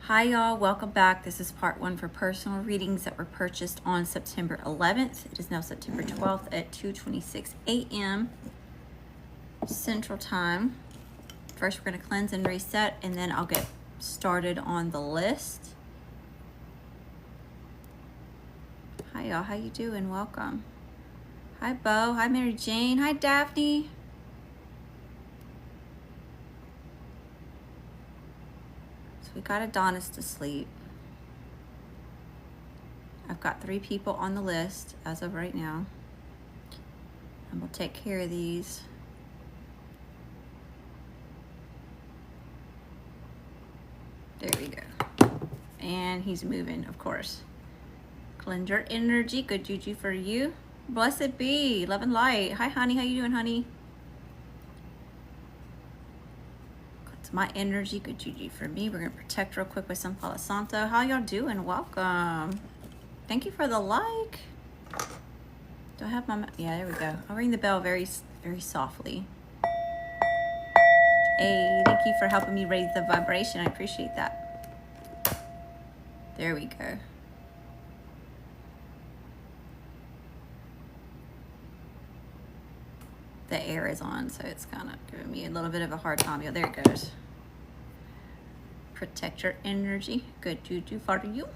Hi y'all, welcome back. This is part 1 for personal readings that were purchased on September 11th. It is now September 12th at 2:26 a.m. Central Time. First we're going to cleanse and reset, and then I'll get started on the list. Hi y'all, how you doing? Welcome. Hi Bo, hi Mary Jane, hi Daphne. We got Adonis to sleep. I've got 3 people on the list as of right now. And we'll take care of these. There we go. And he's moving, of course. Cleanse your energy. Good juju for you. Blessed be. Love and light. Hi, honey. How you doing, honey? My energy, good juju for me. We're gonna protect real quick with some Palo Santo. How y'all doing? Welcome. Thank you for the like. Do I have my, yeah, there we go. I'll ring the bell very softly. Hey, thank you for helping me raise the vibration. I appreciate that. There we go. The air is on, so it's kind of giving me a little bit of a hard time. Yeah, there it goes. Protect your energy. Good juju for you.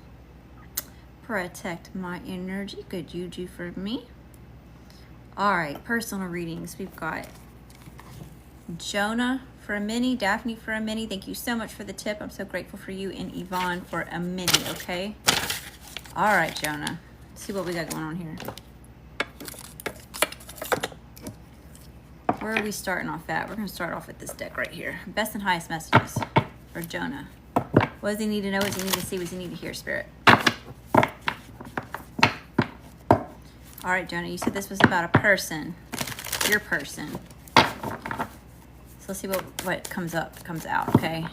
Protect my energy. Good juju for me. All right, personal readings. We've got Jonah for a mini, Daphne for a mini. Thank you so much for the tip. I'm so grateful for you, and Yvonne for a mini, okay? All right, Jonah. Let's see what we got going on here. Where are we starting off at? We're going to start off with this deck right here. Best and highest messages for Jonah. What does he need to know? What does he need to see? What does he need to hear, Spirit? All right, Jonah, you said this was about a person. Your person. So let's see what comes out, okay?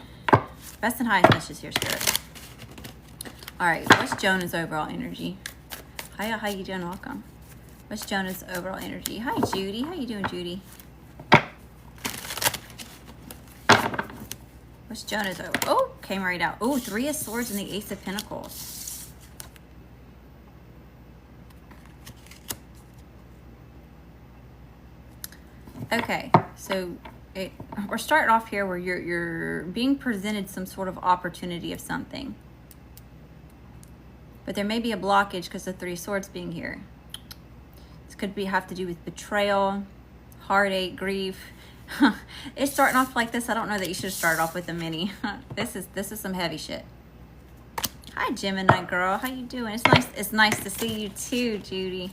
Best and highest messages here, Spirit. All right, what's Jonah's overall energy? Hi, how you doing? Welcome. What's Jonah's overall energy? Hi, Judy. How you doing, Judy? What's Jonah's over? Oh, came right out. Oh, 3 of Swords and the Ace of Pentacles. Okay, so we're starting off here where you're being presented some sort of opportunity of something. But there may be a blockage because of 3 of Swords being here. This could have to do with betrayal, heartache, grief. It's starting off like this. I don't know that you should start off with a mini. This is some heavy shit. Hi, Gemini girl. How you doing? It's nice to see you too, Judy.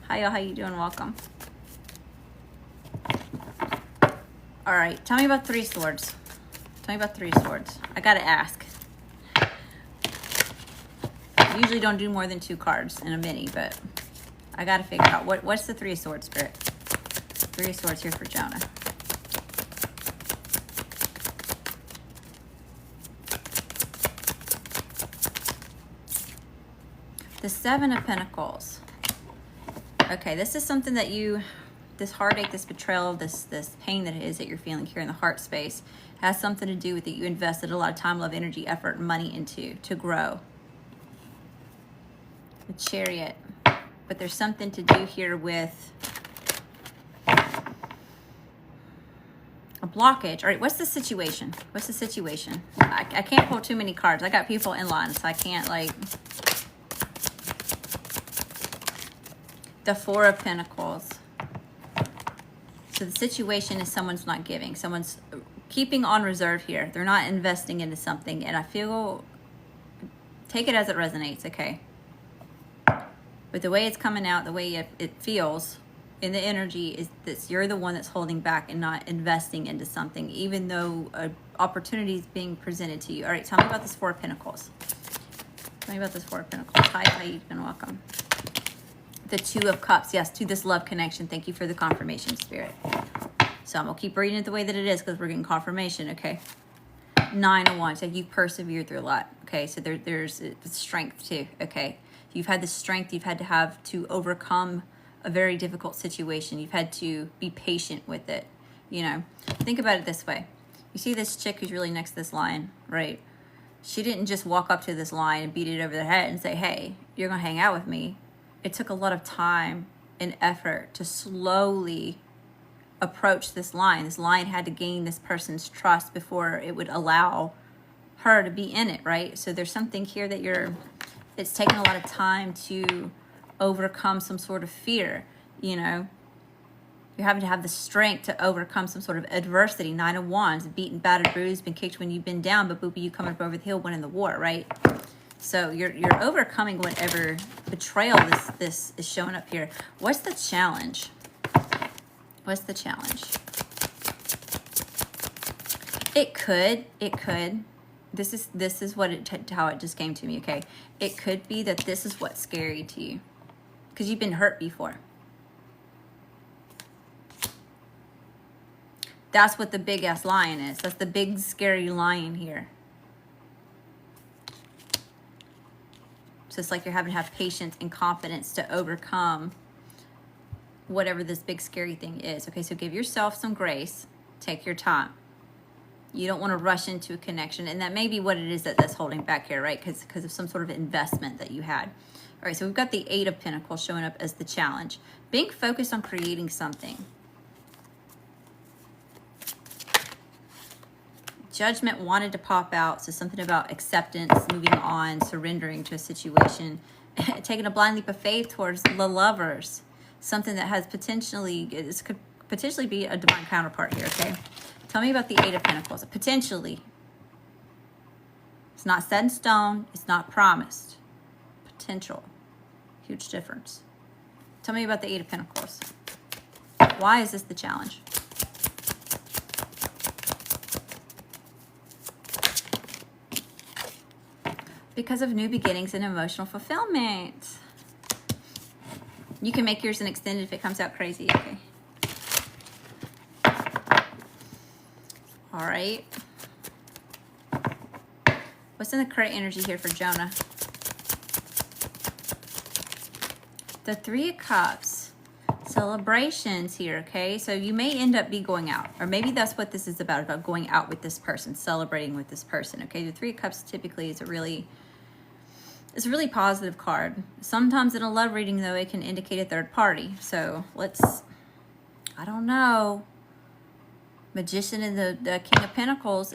Hi y'all. How you doing? Welcome. All right. Tell me about 3 swords. Tell me about 3 swords. I gotta ask. I usually don't do more than 2 cards in a mini, but I gotta figure out what's the 3 of Swords, Spirit. 3 of Swords here for Jonah. The 7 of Pentacles. Okay, this is something that this heartache, this betrayal, this pain that it is that you're feeling here in the heart space has something to do with that you invested a lot of time, love, energy, effort, and money into to grow. The Chariot. But there's something to do here with a blockage. All right, what's the situation? What's the situation? I can't pull too many cards. I got people in line, so I can't, like... The 4 of Pentacles. So the situation is someone's not giving. Someone's keeping on reserve here. They're not investing into something. And I feel... Take it as it resonates, okay? But the way it's coming out, the way it feels in the energy is that you're the one that's holding back and not investing into something, even though an opportunity is being presented to you. All right, tell me about this 4 of Pentacles. Tell me about this 4 of Pentacles. Hi, how you doing? Welcome. The 2 of Cups. Yes, to this love connection. Thank you for the confirmation, Spirit. So I'm going to keep reading it the way that it is because we're getting confirmation, okay? 9 of Wands. So you persevered through a lot, okay? So there's strength too, okay? You've had the strength. You've had to have to overcome a very difficult situation. You've had to be patient with it, you know? Think about it this way. You see this chick who's really next to this lion, right? She didn't just walk up to this lion and beat it over the head and say, hey, you're going to hang out with me. It took a lot of time and effort to slowly approach this lion. This lion had to gain this person's trust before it would allow her to be in it, right? So there's something here that it's taken a lot of time to overcome some sort of fear, you know. You're having to have the strength to overcome some sort of adversity. 9 of Wands, beaten, battered, bruised, been kicked when you've been down, but boopy, you coming up over the hill, winning the war, right? So you're overcoming whatever betrayal this is showing up here. What's the challenge? What's the challenge? It could. This is how it just came to me, okay? It could be that this is what's scary to you because you've been hurt before. That's what the big ass lion is. That's the big scary lion here. So it's like you're having to have patience and confidence to overcome whatever this big scary thing is. Okay, so give yourself some grace. Take your time. You don't want to rush into a connection. And that may be what it is that's holding back here, right? Because of some sort of investment that you had. All right, so we've got the 8 of Pentacles showing up as the challenge. Being focused on creating something. Judgment wanted to pop out, so something about acceptance, moving on, surrendering to a situation, taking a blind leap of faith towards the lovers, something that has could potentially be a divine counterpart here, okay? Tell me about the 8 of Pentacles. Potentially. It's not set in stone. It's not promised. Potential. Huge difference. Tell me about the 8 of Pentacles. Why is this the challenge? Because of new beginnings and emotional fulfillment. You can make yours an extended if it comes out crazy, okay? All right. What's in the current energy here for Jonah? The 3 of Cups. Celebrations here, okay? So you may end up going out. Or maybe that's what this is about going out with this person, celebrating with this person, okay? The 3 of Cups typically is a really positive card. Sometimes in a love reading, though, it can indicate a third party. So I don't know. Magician and the King of Pentacles,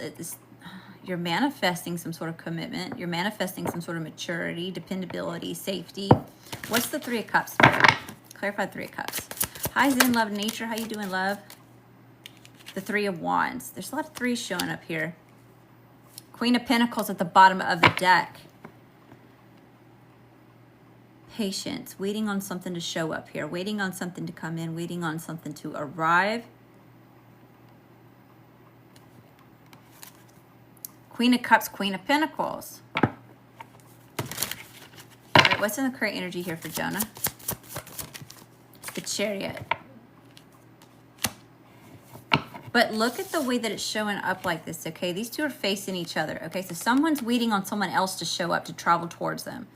you're manifesting some sort of commitment. You're manifesting some sort of maturity, dependability, safety. What's the 3 of Cups? Clarify 3 of Cups. Hi, Zen, love, nature. How you doing, love? The 3 of Wands. There's a lot of 3s showing up here. Queen of Pentacles at the bottom of the deck. Patience, waiting on something to show up here, waiting on something to come in, waiting on something to arrive. Queen of Cups, Queen of Pentacles. All right, what's in the current energy here for Jonah? The Chariot. But look at the way that it's showing up like this, okay? These two are facing each other, okay? So someone's waiting on someone else to show up, to travel towards them.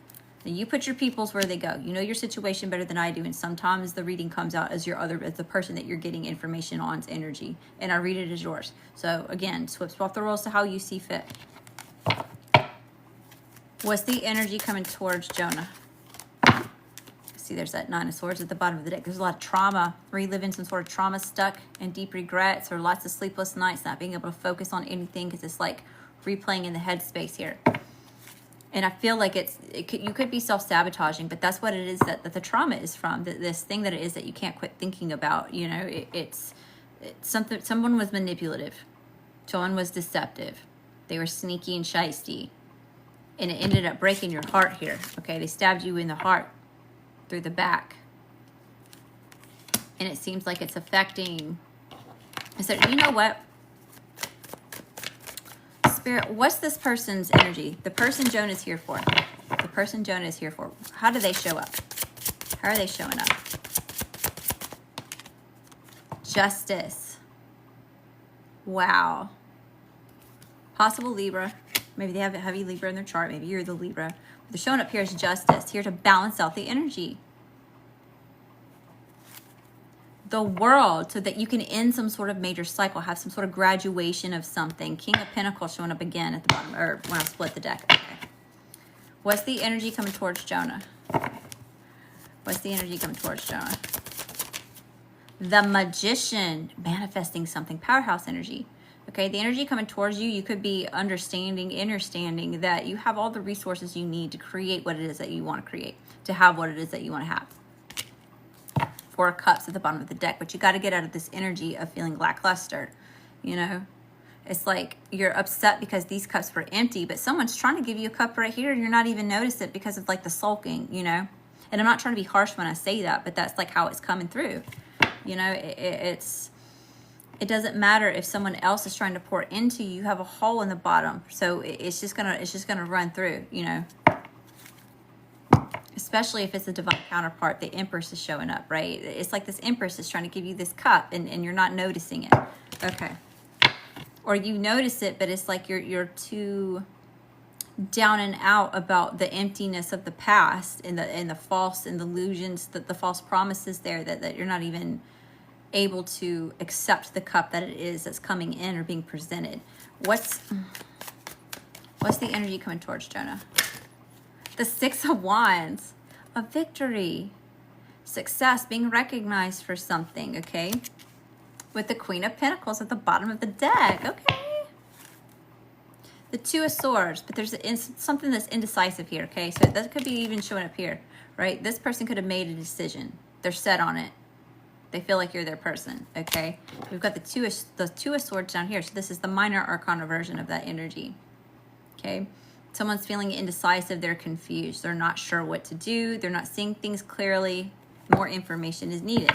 Now you put your peoples where they go. You know your situation better than I do, and sometimes the reading comes out as as the person that you're getting information on's energy, and I read it as yours. So again, swap the roles to how you see fit. What's the energy coming towards Jonah? See, there's that 9 of Swords at the bottom of the deck. There's a lot of trauma, reliving some sort of trauma, stuck and deep regrets, or lots of sleepless nights, not being able to focus on anything because it's like replaying in the headspace here. And I feel like you could be self-sabotaging, but that's what it is that the trauma is from. This thing that it is that you can't quit thinking about. You know, it's something. Someone was manipulative. Someone was deceptive. They were sneaky and shisty. And it ended up breaking your heart here. Okay, they stabbed you in the heart through the back. And it seems like it's affecting. So you know what? Spirit, what's this person's energy? The person Jonah is here for. The person Jonah is here for. How do they show up? How are they showing up? Justice. Wow. Possible Libra. Maybe they have a heavy Libra in their chart. Maybe you're the Libra. But they're showing up here as justice, here to balance out the energy. the World, so that you can end some sort of major cycle, have some sort of graduation of something. King of Pentacles showing up again at the bottom, or when I split the deck. Okay. What's the energy coming towards Jonah? What's the energy coming towards Jonah? The Magician, manifesting something, powerhouse energy. Okay, the energy coming towards you, you could be understanding that you have all the resources you need to create what it is that you want to create, to have what it is that you want to have. Four of Cups at the bottom of the deck, but you got to get out of this energy of feeling lackluster, you know? It's like you're upset because these cups were empty, but someone's trying to give you a cup right here and you're not even noticing it because of like the sulking, you know? And I'm not trying to be harsh when I say that, but that's like how it's coming through. You know, it doesn't matter if someone else is trying to pour into you. You have a hole in the bottom, so it's just gonna run through. You know, especially if it's a divine counterpart. The Empress is showing up, right? It's like this Empress is trying to give you this cup, and you're not noticing it. Okay, or you notice it, but it's like you're too down and out about the emptiness of the past and the false and the illusions, the false promises there that you're not even able to accept the cup that it is that's coming in or being presented. What's the energy coming towards Jonah? The Six of Wands, a victory, success, being recognized for something, okay? With the Queen of Pentacles at the bottom of the deck, okay? The Two of Swords, but there's something that's indecisive here, okay? So that could be even showing up here, right? This person could have made a decision. They're set on it. They feel like you're their person, okay? We've got the Two of Swords down here. So this is the minor arcana version of that energy, okay? Someone's feeling indecisive. They're confused. They're not sure what to do. They're not seeing things clearly. More information is needed.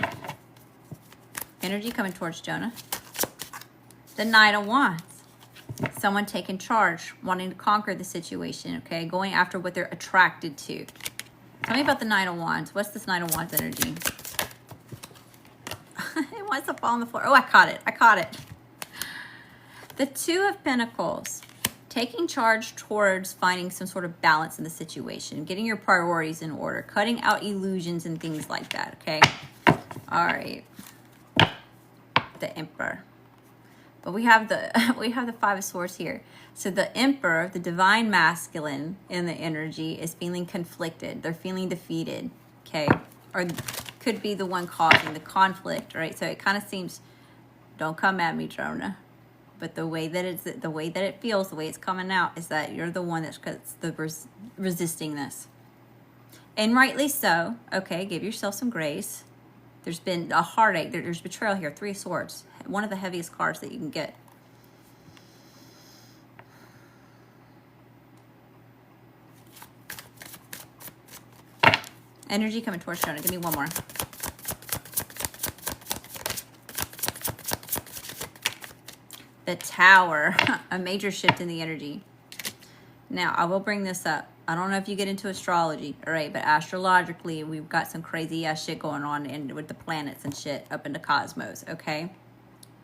Energy coming towards Jonah. The Knight of Wands. Someone taking charge, wanting to conquer the situation, okay? Going after what they're attracted to. Tell me about the Knight of Wands. What's this Knight of Wands energy? It wants to fall on the floor. Oh, I caught it. The Two of Pentacles. Taking charge towards finding some sort of balance in the situation. Getting your priorities in order. Cutting out illusions and things like that, okay? All right. The Emperor. But we have the Five of Swords here. So the Emperor, the divine masculine in the energy, is feeling conflicted. They're feeling defeated, okay? Or could be the one causing the conflict, right? So it kind of seems, don't come at me, Jonah. But the way that it feels, the way it's coming out, is that you're the one that's resisting this. And rightly so, okay? Give yourself some grace. There's been a heartache. There's betrayal here. Three of Swords. One of the heaviest cards that you can get. Energy coming towards Jonah. Give me one more. The Tower. A major shift in the energy. Now, I will bring this up. I don't know if you get into astrology, all right, but astrologically, we've got some crazy ass shit going on with the planets and shit up in the cosmos, okay?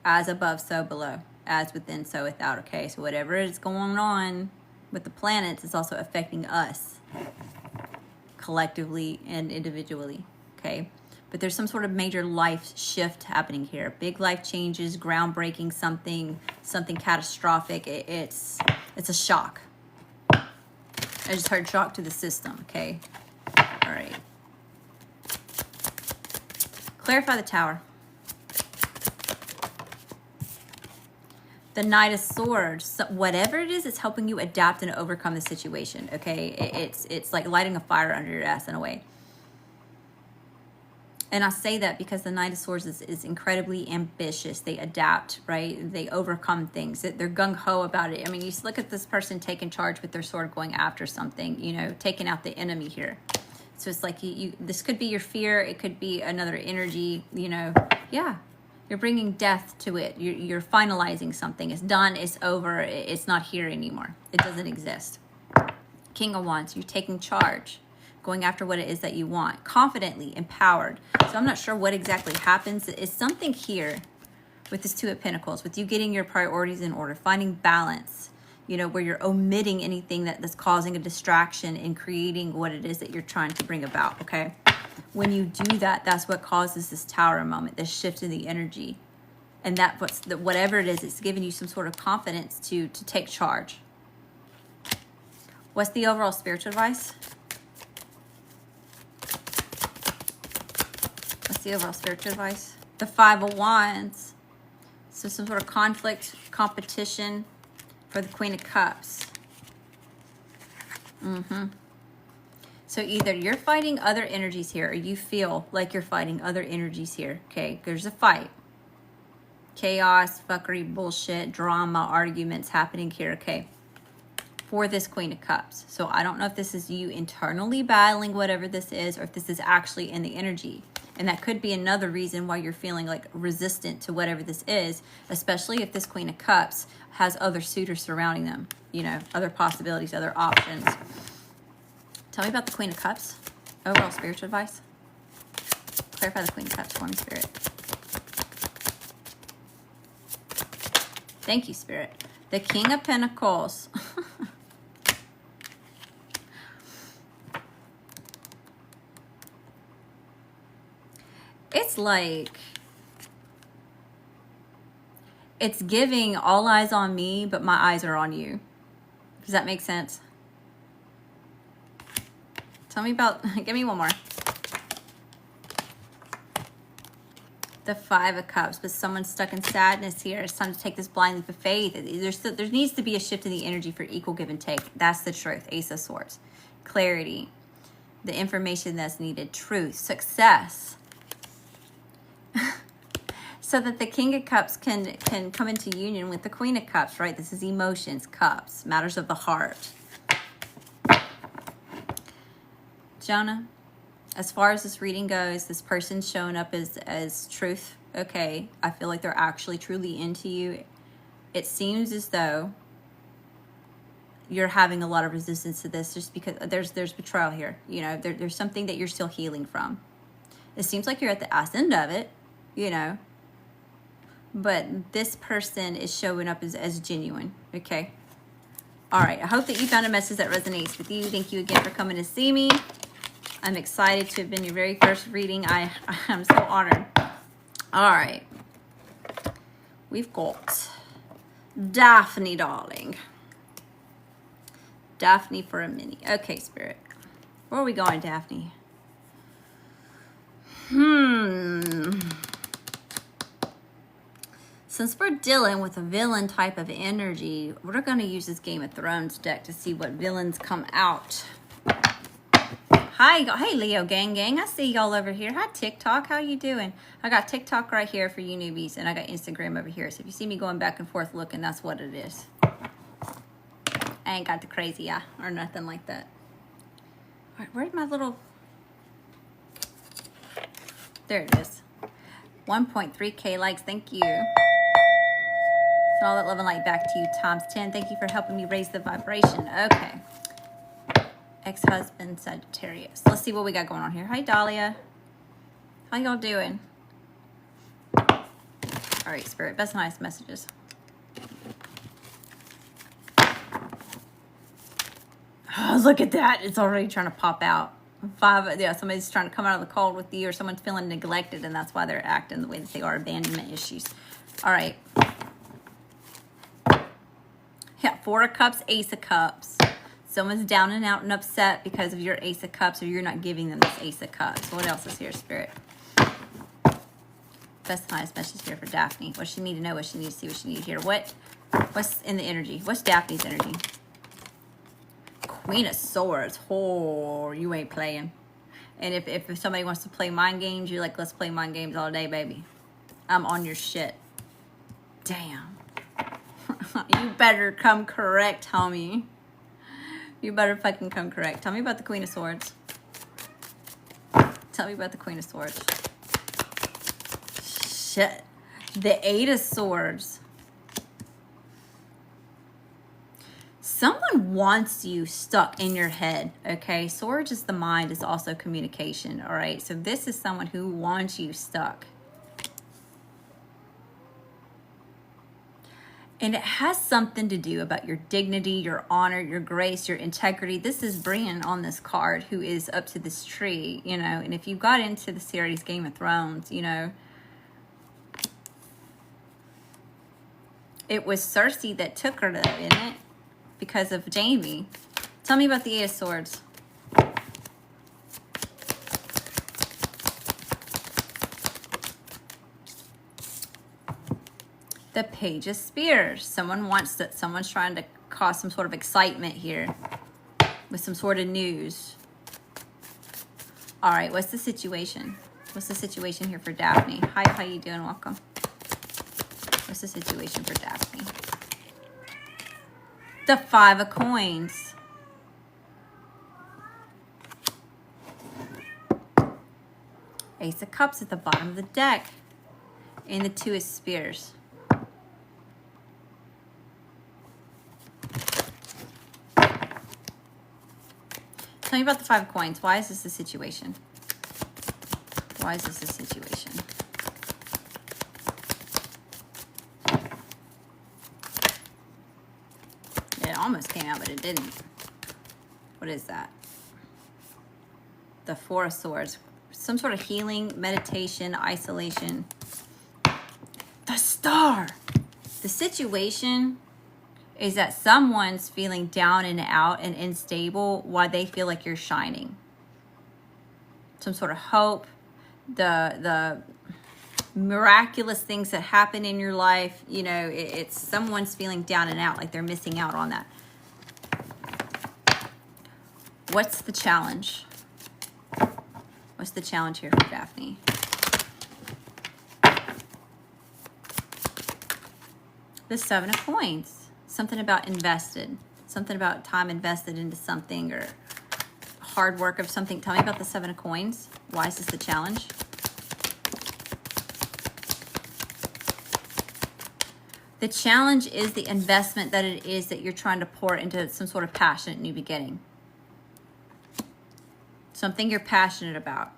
As above, so below. As within, so without, okay? So whatever is going on with the planets is also affecting us collectively and individually, okay? But there's some sort of major life shift happening here. Big life changes, groundbreaking, something catastrophic. It's a shock. I just heard shock to the system, okay? All right. Clarify the Tower. The Knight of Swords. So whatever it is, it's helping you adapt and overcome the situation, okay? It's like lighting a fire under your ass in a way. And I say that because the Knight of Swords is incredibly ambitious. They adapt, right? They overcome things. They're gung-ho about it. I mean, you look at this person taking charge with their sword, going after something, you know, taking out the enemy here. So it's like this could be your fear. It could be another energy, you know. Yeah, you're bringing death to it. You're finalizing something. It's done. It's over. It's not here anymore. It doesn't exist. King of Wands, you're taking charge. Going after what it is that you want, confidently, empowered. So I'm not sure what exactly happens. It's something here with this Two of Pentacles, with you getting your priorities in order, finding balance, you know, where you're omitting anything that's causing a distraction and creating what it is that you're trying to bring about, okay? when you do that, that's what causes this Tower moment, this shift in the energy. And that whatever it is, it's giving you some sort of confidence to take charge. What's the overall spiritual advice? What's the overall spiritual advice? The Five of Wands. So some sort of conflict, competition for the Queen of Cups. So either you're fighting other energies here, or you feel like you're fighting other energies here. Okay, there's a fight. Chaos, fuckery, bullshit, drama, arguments happening here. Okay, for this Queen of Cups. So I don't know if this is you internally battling whatever this is, or if this is actually in the energy. And that could be another reason why you're feeling like resistant to whatever this is, especially if this Queen of Cups has other suitors surrounding them, you know, other possibilities, other options. Tell me about the Queen of Cups. Overall spiritual advice. Clarify the Queen of Cups for me, Spirit. Thank you, Spirit. The King of Pentacles. It's like, it's giving all eyes on me, but my eyes are on you. Does that make sense? Tell me about, give me one more. The Five of Cups, but someone's stuck in sadness here. It's time to take this blind leap of faith. There needs to be a shift in the energy for equal give and take. That's the truth. Ace of Swords. Clarity. The information that's needed. Truth. Success. So that the King of Cups can come into union with the Queen of Cups, right? This is emotions, cups, matters of the heart. Jonah, as far as this reading goes, this person's showing up as truth. Okay, I feel like they're actually truly into you. It seems as though you're having a lot of resistance to this just because there's betrayal here. You know, there's something that you're still healing from. It seems like you're at the ass end of it, you know. But this person is showing up as genuine, okay? All right, I hope that you found a message that resonates with you. Thank you again for coming to see me. I'm excited to have been your very first reading. I'm so honored. All right. We've got Daphne, darling. Daphne for a minute. Okay, Spirit. Where are we going, Daphne? Since we're dealing with a villain type of energy, we're going to use this Game of Thrones deck to see what villains come out. Hi, hey Leo gang. I see y'all over here. Hi TikTok, how you doing? I got TikTok right here for you newbies, and I got Instagram over here. So if you see me going back and forth looking, that's what it is. I ain't got the crazy eye or nothing like that. All right, where's my little... There it is. 1.3K likes, thank you. So all that love and light back to you times 10. Thank you for helping me raise the vibration. Okay. Ex-husband Sagittarius. Let's see what we got going on here. Hi, Dahlia. How y'all doing? All right, Spirit. Best nice messages. Oh, look at that. It's already trying to pop out. Somebody's trying to come out of the cold with you, or someone's feeling neglected, and that's why they're acting the way that they are. Abandonment issues. All right. Yeah, Four of Cups, Ace of Cups. Someone's down and out and upset because of your Ace of Cups, or you're not giving them this Ace of Cups. What else is here, Spirit? Best highest message here for Daphne. What she need to know, what she need to see, what she need to hear. What's in the energy? What's Daphne's energy? Queen of Swords. Oh, you ain't playing. And if somebody wants to play mind games, you're like, let's play mind games all day, baby. I'm on your shit. Damn. You better come correct, homie. You better fucking come correct. Tell me about the Queen of Swords. Tell me about the Queen of Swords. Shit. The Eight of Swords. Someone wants you stuck in your head, okay? Swords is the mind, is also communication, all right? So this is someone who wants you stuck. And it has something to do about your dignity, your honor, your grace, your integrity. This is Brienne on this card, who is up to this tree, you know. And if you got into the series Game of Thrones, you know, it was Cersei that took her, though, isn't it? Because of Jaime. Tell me about the Eight of Swords. The Page of Spears. Someone's trying to cause some sort of excitement here with some sort of news. All right, what's the situation? What's the situation here for Daphne? Hi, how you doing? Welcome. What's the situation for Daphne? The Five of Coins. Ace of Cups at the bottom of the deck. And the Two of Spears. Tell me about the Five of Coins. Why is this the situation? Why is this the situation? It almost came out, but it didn't. What is that? The Four of Swords. Some sort of healing, meditation, isolation. The Star. The situation is that someone's feeling down and out and unstable while they feel like you're shining. Some sort of hope, the miraculous things that happen in your life, you know, it's someone's feeling down and out, like they're missing out on that. What's the challenge? What's the challenge here for Daphne? The Seven of Coins. Something about invested. Something about time invested into something or hard work of something. Tell me about the Seven of Coins. Why is this the challenge? The challenge is the investment that it is that you're trying to pour into some sort of passionate new beginning. Something you're passionate about.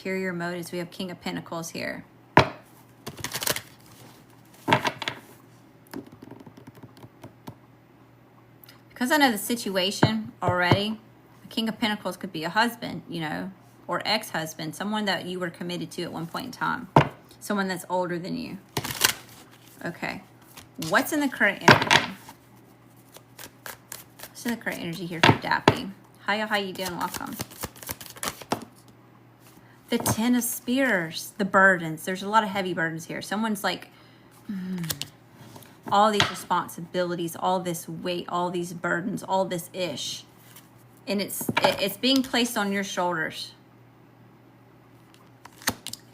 Interior motives. We have King of Pentacles here. Because I know the situation already, the King of Pentacles could be a husband, you know, or ex-husband, someone that you were committed to at one point in time. Someone that's older than you. Okay. What's in the current energy? What's in the current energy here for Daphne? Hiya, how you doing? Welcome. The Ten of Spears, the burdens. There's a lot of heavy burdens here. Someone's like, all these responsibilities, all this weight, all these burdens, all this ish. And it's being placed on your shoulders.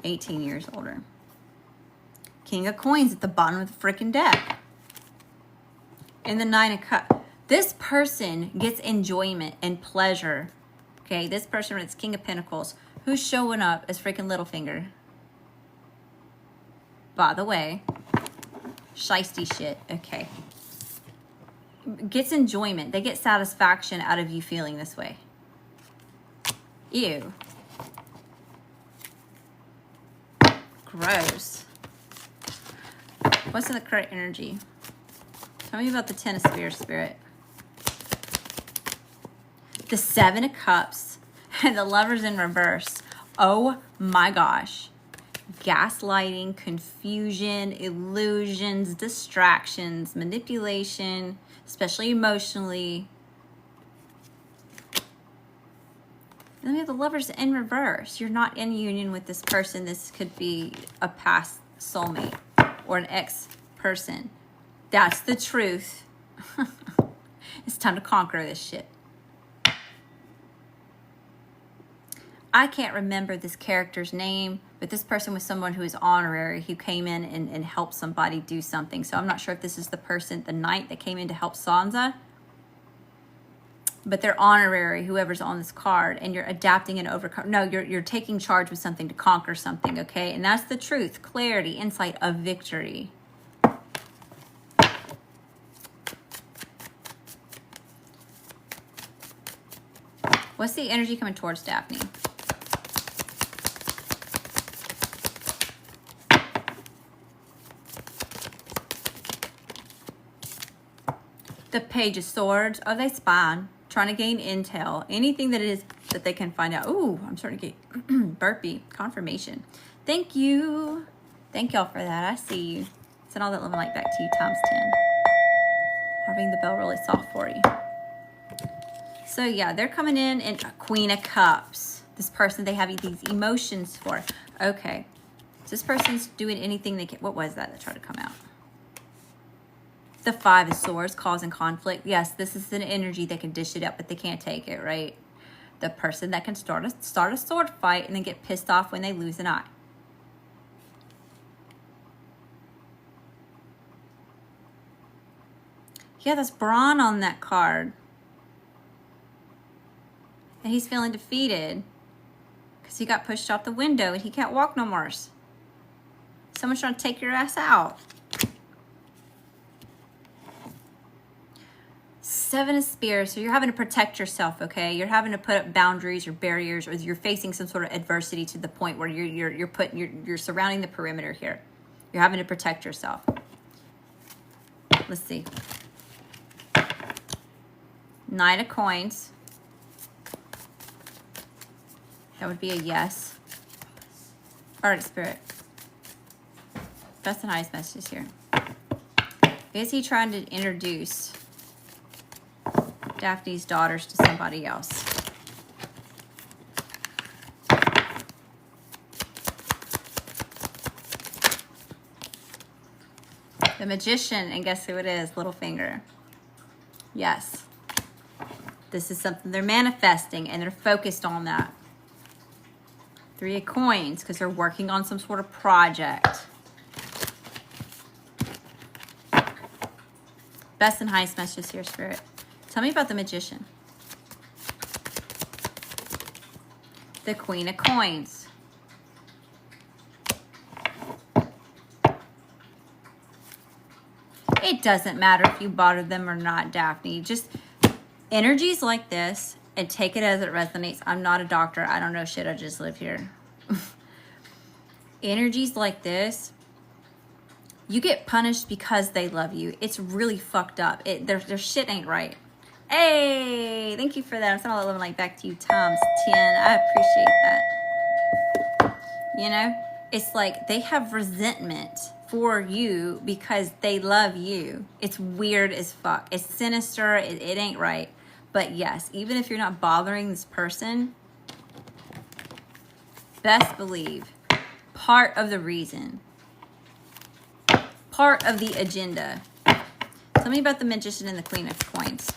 18 years older. King of Coins at the bottom of the freaking deck. And the Nine of Cups. This person gets enjoyment and pleasure. Okay, this person with King of Pentacles, who's showing up as freaking Littlefinger. By the way, shiesty shit. Okay. Gets enjoyment. They get satisfaction out of you feeling this way. Ew. Gross. What's in the current energy? Tell me about the Ten of Spears, Spirit. The Seven of Cups. And the Lovers in reverse. Oh my gosh. Gaslighting, confusion, illusions, distractions, manipulation, especially emotionally. Then we have the Lovers in reverse. You're not in union with this person. This could be a past soulmate or an ex-person. That's the truth. It's time to conquer this shit. I can't remember this character's name, but this person was someone who is honorary, who came in and helped somebody do something. So I'm not sure if this is the person, the knight that came in to help Sansa. But they're honorary, whoever's on this card, and you're adapting and overcome. No, you're taking charge with something to conquer something, okay? And that's the truth, clarity, insight of victory. What's the energy coming towards Daphne? The Page of Swords. Oh, they spying, trying to gain intel. Anything that it is that they can find out. Ooh, I'm starting to get burpy. Confirmation. Thank you. Thank y'all for that. I see you. Send all that love and light back to you times 10. I'll ring the bell really soft for you. So yeah, they're coming in and Queen of Cups. This person they have these emotions for. Okay. So this person's doing anything they can. What was that tried to come out? The Five of Swords, causing conflict. Yes, this is an energy that can dish it up, but they can't take it, right? The person that can start a sword fight and then get pissed off when they lose an eye. Yeah, there's Braun on that card. And he's feeling defeated because he got pushed out the window and he can't walk no more. Someone's trying to take your ass out. Seven of Spears. So you're having to protect yourself, okay? You're having to put up boundaries or barriers, or you're facing some sort of adversity to the point where you're surrounding the perimeter here. You're having to protect yourself. Let's see. Knight of Coins. That would be a yes. All right, Spirit. That's the highest message here. Is he trying to introduce Daphne's daughters to somebody else? The Magician, and guess who it is? Littlefinger. Yes. This is something they're manifesting, and they're focused on that. Three of Coins, because they're working on some sort of project. Best and highest messages here, Spirit. Tell me about the Magician. The Queen of Coins. It doesn't matter if you bothered them or not, Daphne. Just energies like this, and take it as it resonates. I'm not a doctor. I don't know shit. I just live here. Energies like this, you get punished because they love you. It's really fucked up. Their shit ain't right. Hey, thank you for that. I'm sending all that love and light back to you times 10. I appreciate that. You know, it's like they have resentment for you because they love you. It's weird as fuck. It's sinister. It ain't right. But yes, even if you're not bothering this person, best believe part of the reason, part of the agenda. Tell me about the Magician and the Queen of Coins.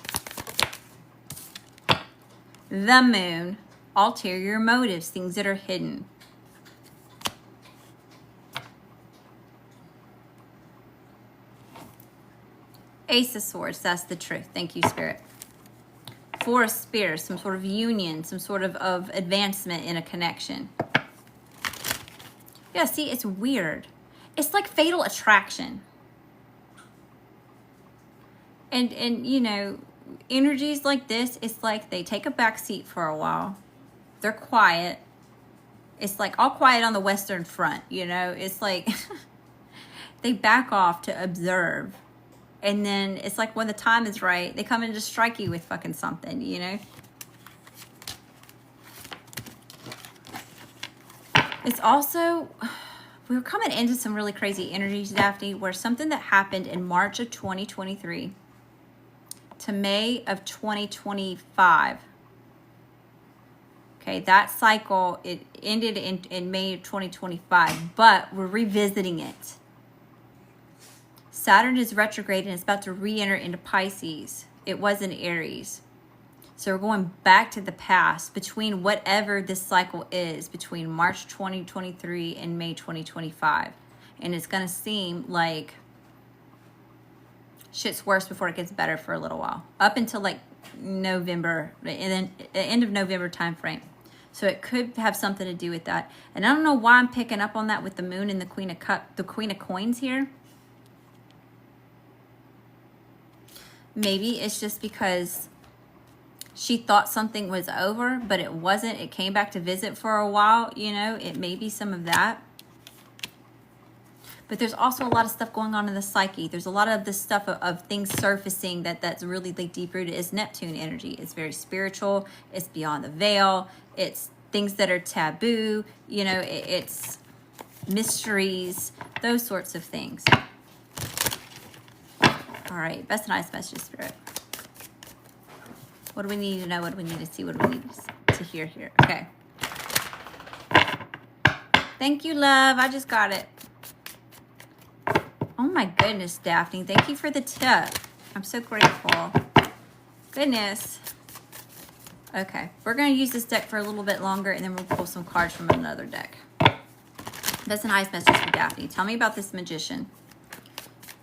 The Moon, ulterior motives, things that are hidden. Ace of Swords, that's the truth. Thank you, Spirit. Four of Spears, some sort of union, some sort of advancement in a connection. Yeah, see, it's weird. It's like fatal attraction. And you know, energies like this, it's like they take a back seat for a while. They're quiet. It's like all quiet on the Western Front, you know? It's like they back off to observe. And then it's like when the time is right, they come in to strike you with fucking something, you know? It's also, we were coming into some really crazy energies, Daphne, where something that happened in March of 2023 to May of 2025. Okay, that cycle, it ended in May of 2025, but we're revisiting it. Saturn is retrograde and it's about to re-enter into Pisces. It was in Aries. So we're going back to the past between whatever this cycle is, between March 2023 and May 2025. And it's going to seem like shit's worse before it gets better for a little while. Up until like November, and then the end of November time frame. So it could have something to do with that. And I don't know why I'm picking up on that with the Moon and the Queen of Coins here. Maybe it's just because she thought something was over, but it wasn't. It came back to visit for a while, you know. It may be some of that. But there's also a lot of stuff going on in the psyche. There's a lot of this stuff of things surfacing that's really like deep rooted. It's Neptune energy. It's very spiritual. It's beyond the veil. It's things that are taboo. You know, it's mysteries, those sorts of things. All right, best and highest message, Spirit. What do we need to know? What do we need to see? What do we need to hear here? Okay. Thank you, love. I just got it. Oh my goodness, Daphne. Thank you for the tip. I'm so grateful. Goodness. Okay, we're going to use this deck for a little bit longer, and then we'll pull some cards from another deck. That's a nice message for Daphne. Tell me about this magician.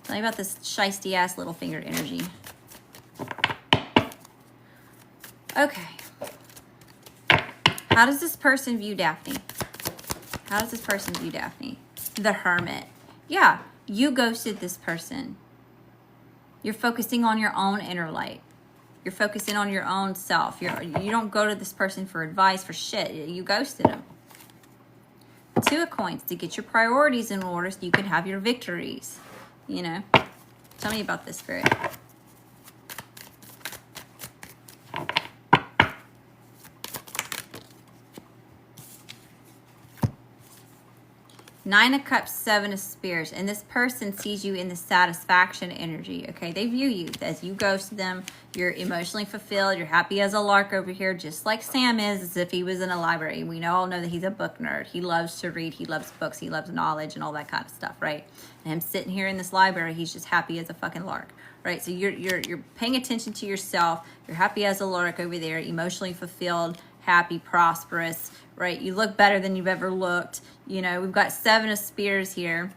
Tell me about this shiesty ass little finger energy. Okay. How does this person view Daphne? How does this person view Daphne? The Hermit. Yeah, you ghosted this person. You're focusing on your own inner light. You're focusing on your own self. You don't go to this person for advice, for shit. You ghosted him. Two of Coins, to get your priorities in order so you can have your victories. You know? Tell me about this, Spirit. Nine of Cups, Seven of Spears. And this person sees you in the satisfaction energy, okay? They view you as you ghost them. You're emotionally fulfilled. You're happy as a lark over here, just like Sam is, as if he was in a library. We all know that he's a book nerd. He loves to read. He loves books. He loves knowledge and all that kind of stuff, right? And him sitting here in this library, he's just happy as a fucking lark, right? So you're paying attention to yourself. You're happy as a lark over there, emotionally fulfilled, happy, prosperous, right? You look better than you've ever looked. You know, we've got Seven of Spears here,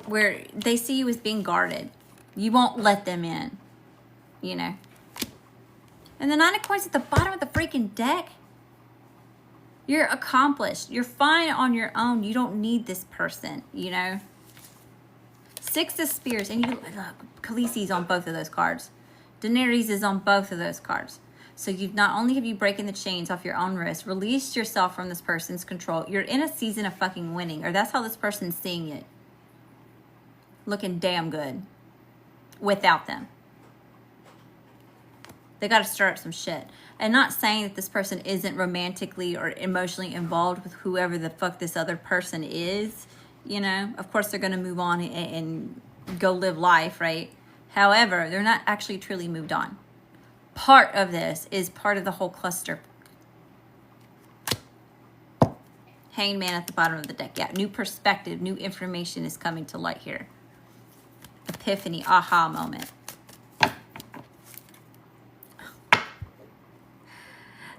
where they see you as being guarded. You won't let them in, you know. And the Nine of Coins at the bottom of the freaking deck. You're accomplished. You're fine on your own. You don't need this person, you know. Six of Spears. And you look, Khaleesi's on both of those cards. Daenerys is on both of those cards. So you've not only have you breaking the chains off your own wrist, released yourself from this person's control. You're in a season of fucking winning, or that's how this person's seeing it. Looking damn good without them. They got to stir up some shit. And not saying that this person isn't romantically or emotionally involved with whoever the fuck this other person is. You know, of course they're going to move on and go live life, right? However, they're not actually truly moved on. Part of this is part of the whole cluster. Hangman at the bottom of the deck. Yeah, new perspective, new information is coming to light here. Epiphany, aha moment.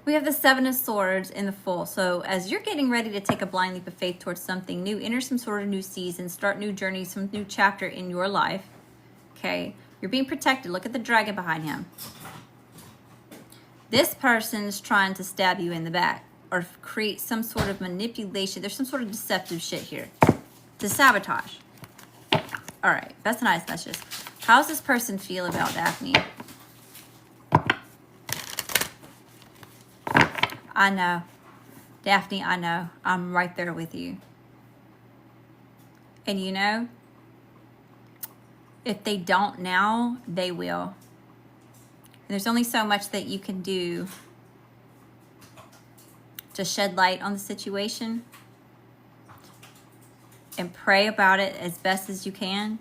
We have the Seven of Swords in the Fool. So as you're getting ready to take a blind leap of faith towards something new, enter some sort of new season, start new journey, some new chapter in your life. Okay, you're being protected. Look at the dragon behind him. This person's trying to stab you in the back or create some sort of manipulation. There's some sort of deceptive shit here to sabotage. All right, best and highest messages. How does this person feel about Daphne? I know. Daphne, I know. I'm right there with you. And you know, if they don't now, they will. And there's only so much that you can do to shed light on the situation and pray about it as best as you can.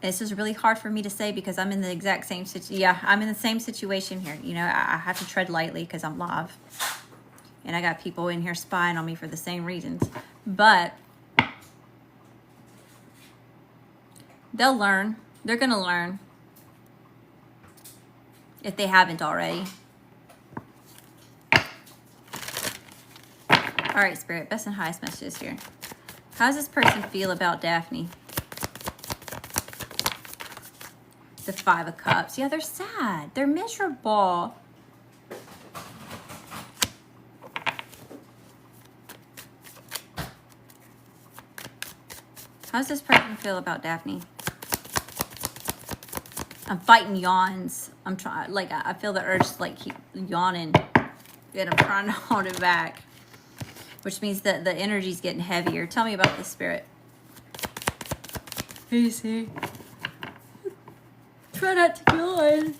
This is really hard for me to say because I'm in the exact same situation. Yeah, I'm in the same situation here. You know, I have to tread lightly because I'm live. And I got people in here spying on me for the same reasons. But they'll learn. They're going to learn. If they haven't already. All right, Spirit, best and highest messages here. How does this person feel about Daphne? The Five of Cups. Yeah, they're sad. They're miserable. How does this person feel about Daphne? I'm fighting yawns. I'm trying, like, I feel the urge to, like, keep yawning. And I'm trying to hold it back. which means that the energy's getting heavier. Tell me about the Spirit. Easy. Try not to yawn.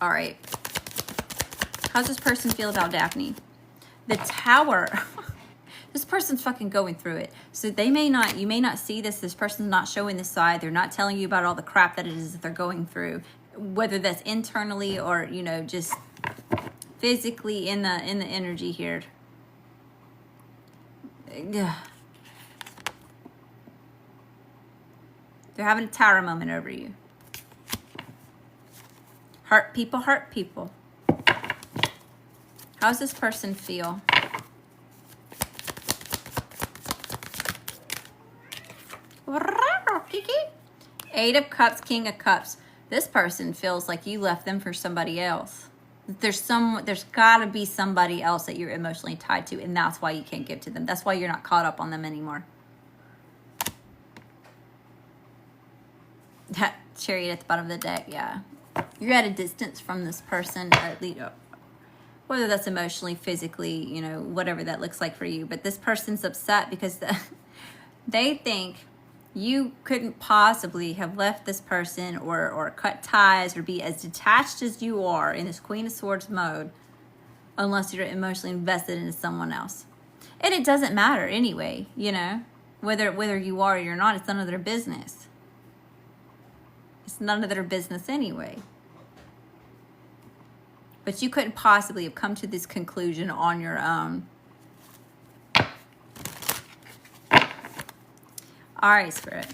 All right. How's this person feel about Daphne? The Tower. This person's fucking going through it. So you may not see this. This person's not showing this side. They're not telling you about all the crap that it is that they're going through, whether that's internally or, you know, just physically in the energy here. They're having a tower moment over you. Hurt people, hurt people. How's this person feel? Eight of Cups, King of Cups. This person feels like you left them for somebody else. There's gotta be somebody else that you're emotionally tied to, and that's why you can't give to them. That's why you're not caught up on them anymore. That Chariot at the bottom of the deck, yeah. You're at a distance from this person, at least, whether that's emotionally, physically, you know, whatever that looks like for you. But this person's upset because they think you couldn't possibly have left this person or cut ties or be as detached as you are in this Queen of Swords mode unless you're emotionally invested into someone else. And it doesn't matter anyway, you know, whether you are or you're not. It's none of their business. It's none of their business anyway. But you couldn't possibly have come to this conclusion on your own. All right, Spirit.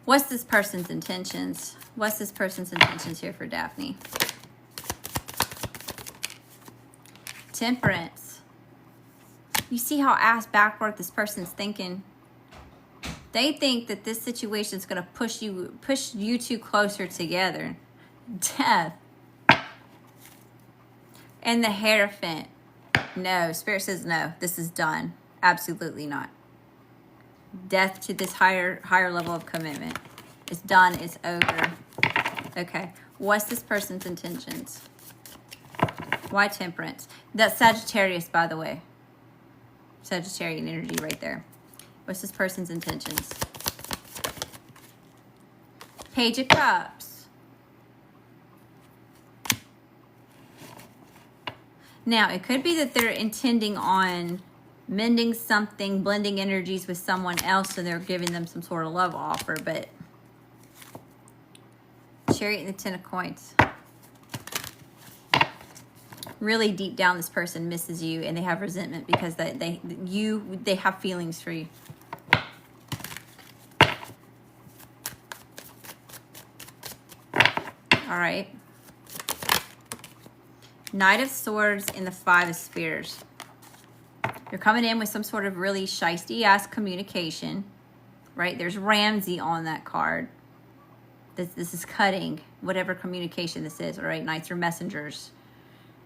What's this person's intentions? What's this person's intentions here for Daphne? Temperance. You see how ass backward this person's thinking? They think that this situation is going to push you two closer together. Death. And the Hierophant. No, Spirit says no. This is done. Absolutely not. Death to this higher level of commitment. It's done. It's over. Okay. What's this person's intentions? Why Temperance? That's Sagittarius, by the way. Sagittarian energy right there. What's this person's intentions? Page of Cups. Now, it could be that they're intending on mending something, blending energies with someone else, and they're giving them some sort of love offer, but Chariot and the Ten of Coins. Really deep down, this person misses you, and they have resentment because they have feelings for you. All right. Knight of Swords and the Five of Spears. You're coming in with some sort of really shisty-ass communication, right? There's Ramsey on that card. This is cutting whatever communication this is, all right? Knights are messengers.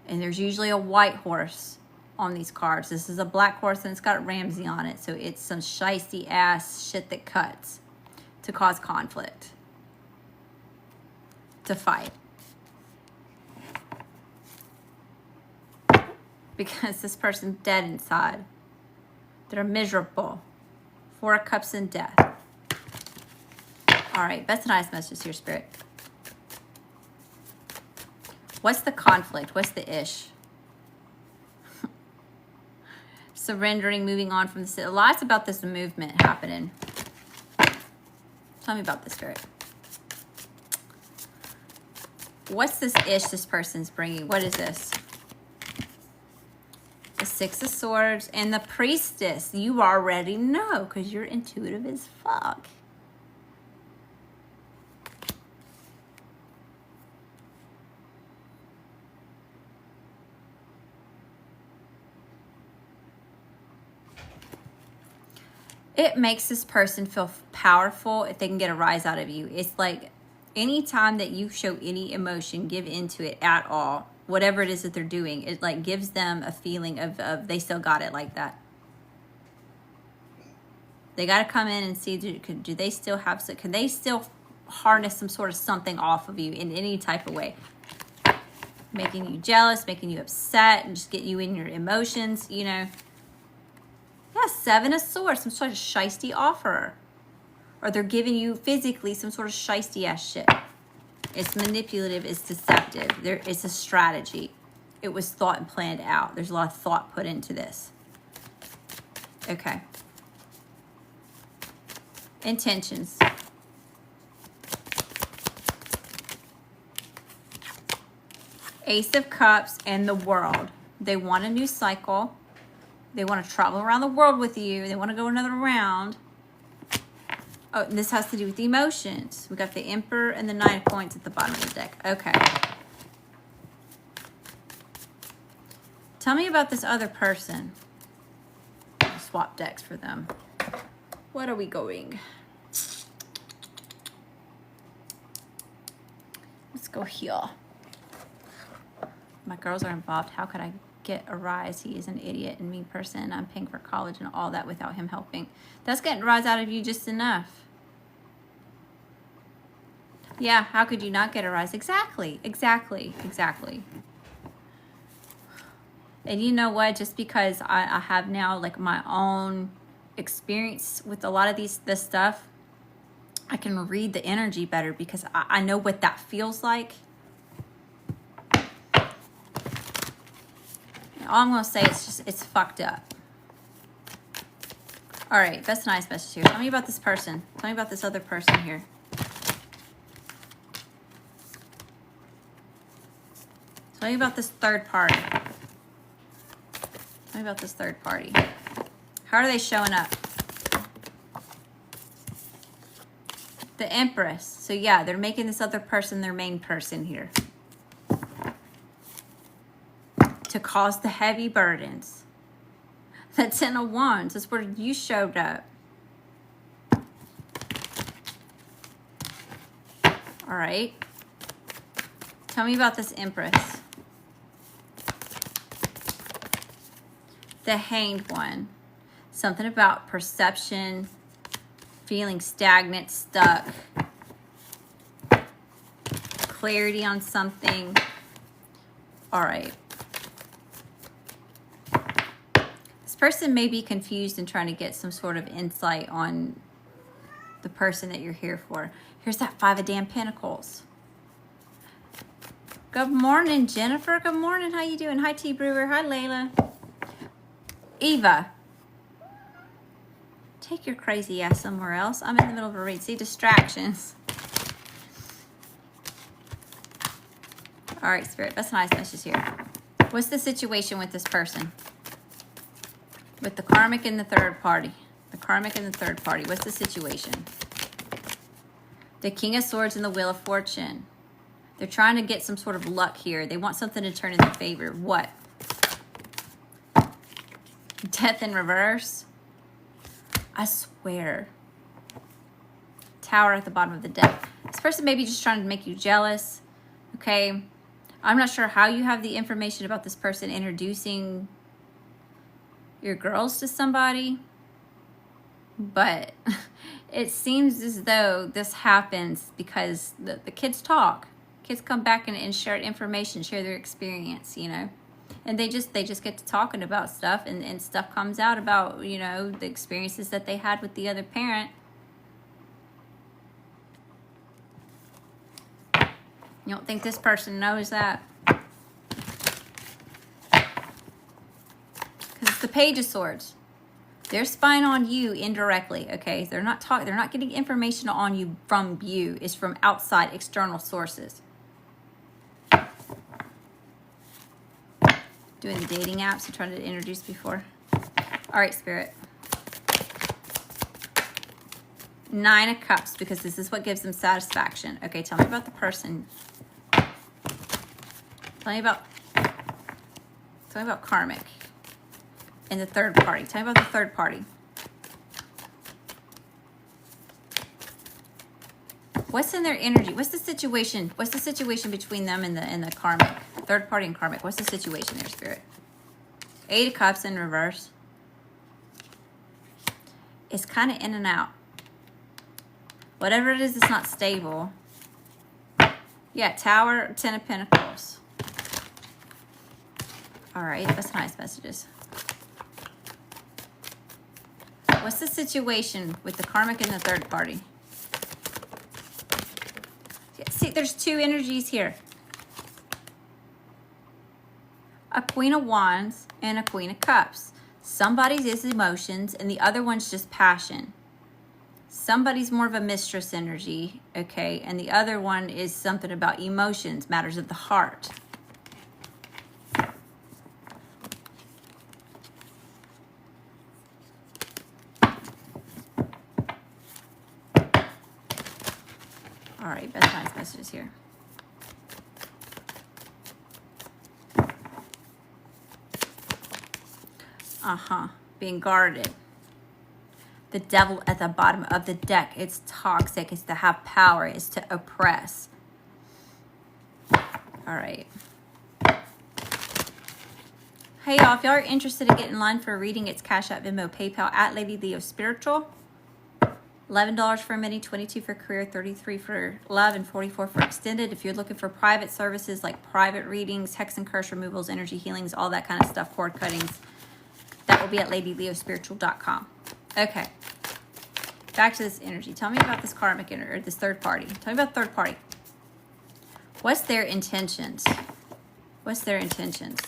And there's usually a white horse on these cards. This is a black horse, and it's got Ramsey on it. So it's some shisty-ass shit that cuts to cause conflict, to fight. Because this person's dead inside. They're miserable. Four of Cups and Death. All right, best and highest message here, Spirit. What's the conflict? What's the ish? Surrendering, moving on from the... Lots about this movement happening. Tell me about this, Spirit. What's this ish this person's bringing? What is this? The Six of Swords and the Priestess. You already know because you're intuitive as fuck. It makes this person feel powerful if they can get a rise out of you. It's like anytime that you show any emotion, give into it at all, whatever it is that they're doing, it like gives them a feeling of they still got it like that. They got to come in and see, do they still have, can they still harness some sort of something off of you in any type of way? making you jealous, making you upset, and just get you in your emotions, you know. Yeah, 7 of Swords, some sort of shiesty offer. Or they're giving you physically some sort of shiesty ass shit. It's manipulative, it's deceptive. It's a strategy. It was thought and planned out. There's a lot of thought put into this. Okay. Intentions. Ace of Cups and the World. They want a new cycle. They want to travel around the world with you. They want to go another round. Oh, and this has to do with the emotions. We got the Emperor and the 9 of Coins at the bottom of the deck. Okay. Tell me about this other person. I'll swap decks for them. What are we going? Let's go here. My girls are involved. How could I get a rise? He is an idiot and mean person. I'm paying for college and all that without him helping. That's getting a rise out of you just enough. Yeah, how could you not get a rise? Exactly. And you know what? Just because I have now like my own experience with a lot of this stuff, I can read the energy better because I know what that feels like. All I'm going to say is it's fucked up. All right, that's a nice message here. Tell me about this person. Tell me about this other person here. Tell me about this third party. Tell me about this third party. How are they showing up? The Empress. So yeah, they're making this other person their main person here. To cause the heavy burdens. The 10 of Wands is where you showed up. All right. Tell me about this Empress. The Hanged One. Something about perception, feeling stagnant, stuck. Clarity on something. All right. Person may be confused and trying to get some sort of insight on the person that you're here for. Here's that 5 of damn Pentacles. Good morning, Jennifer. Good morning. How you doing? Hi, T. Brewer. Hi, Layla. Eva. Take your crazy ass somewhere else. I'm in the middle of a read. See, distractions. All right, Spirit. That's a nice message here. What's the situation with this person? With the karmic and the third party. The karmic and the third party. What's the situation? The King of Swords and the Wheel of Fortune. They're trying to get some sort of luck here. They want something to turn in their favor. What? Death in reverse? I swear. Tower at the bottom of the deck. This person may be just trying to make you jealous. Okay? I'm not sure how you have the information about this person introducing your girls to somebody, but it seems as though this happens because the kids talk. Kids come back and share information, share their experience, you know, and they just get to talking about stuff, and stuff comes out about, you know, the experiences that they had with the other parent. You don't think this person knows that? Because it's the Page of Swords. They're spying on you indirectly, okay? They're not getting information on you from you. It's from outside, external sources. Doing the dating apps I tried to introduce before. All right, Spirit. 9 of Cups, because this is what gives them satisfaction. Okay, tell me about the person. Tell me about karmic. And the third party. Tell me about the third party. What's in their energy? What's the situation? What's the situation between them and the karmic? Third party and karmic. What's the situation there, Spirit? 8 of Cups in reverse. It's kind of in and out. Whatever it is, it's not stable. Yeah, Tower, 10 of Pentacles. All right, that's nice messages. What's the situation with the karmic and the third party? See, there's two energies here. A Queen of Wands and a Queen of Cups. Somebody's is emotions and the other one's just passion. Somebody's more of a mistress energy, okay? And the other one is something about emotions, matters of the heart. All right, best nice messages here. Being guarded. The devil at the bottom of the deck. It's toxic. It's to have power. It's to oppress. All right. Hey, y'all. If y'all are interested in getting in line for a reading, it's CashApp, Venmo, PayPal at ladyleospiritual. $11 for a mini, $22 for career, $33 for love, and $44 for extended. If you're looking for private services like private readings, hex and curse removals, energy healings, all that kind of stuff, cord cuttings, that will be at ladyleospiritual.com. Okay. Back to this energy. Tell me about this karmic energy, or this third party. Tell me about third party. What's their intentions? What's their intentions?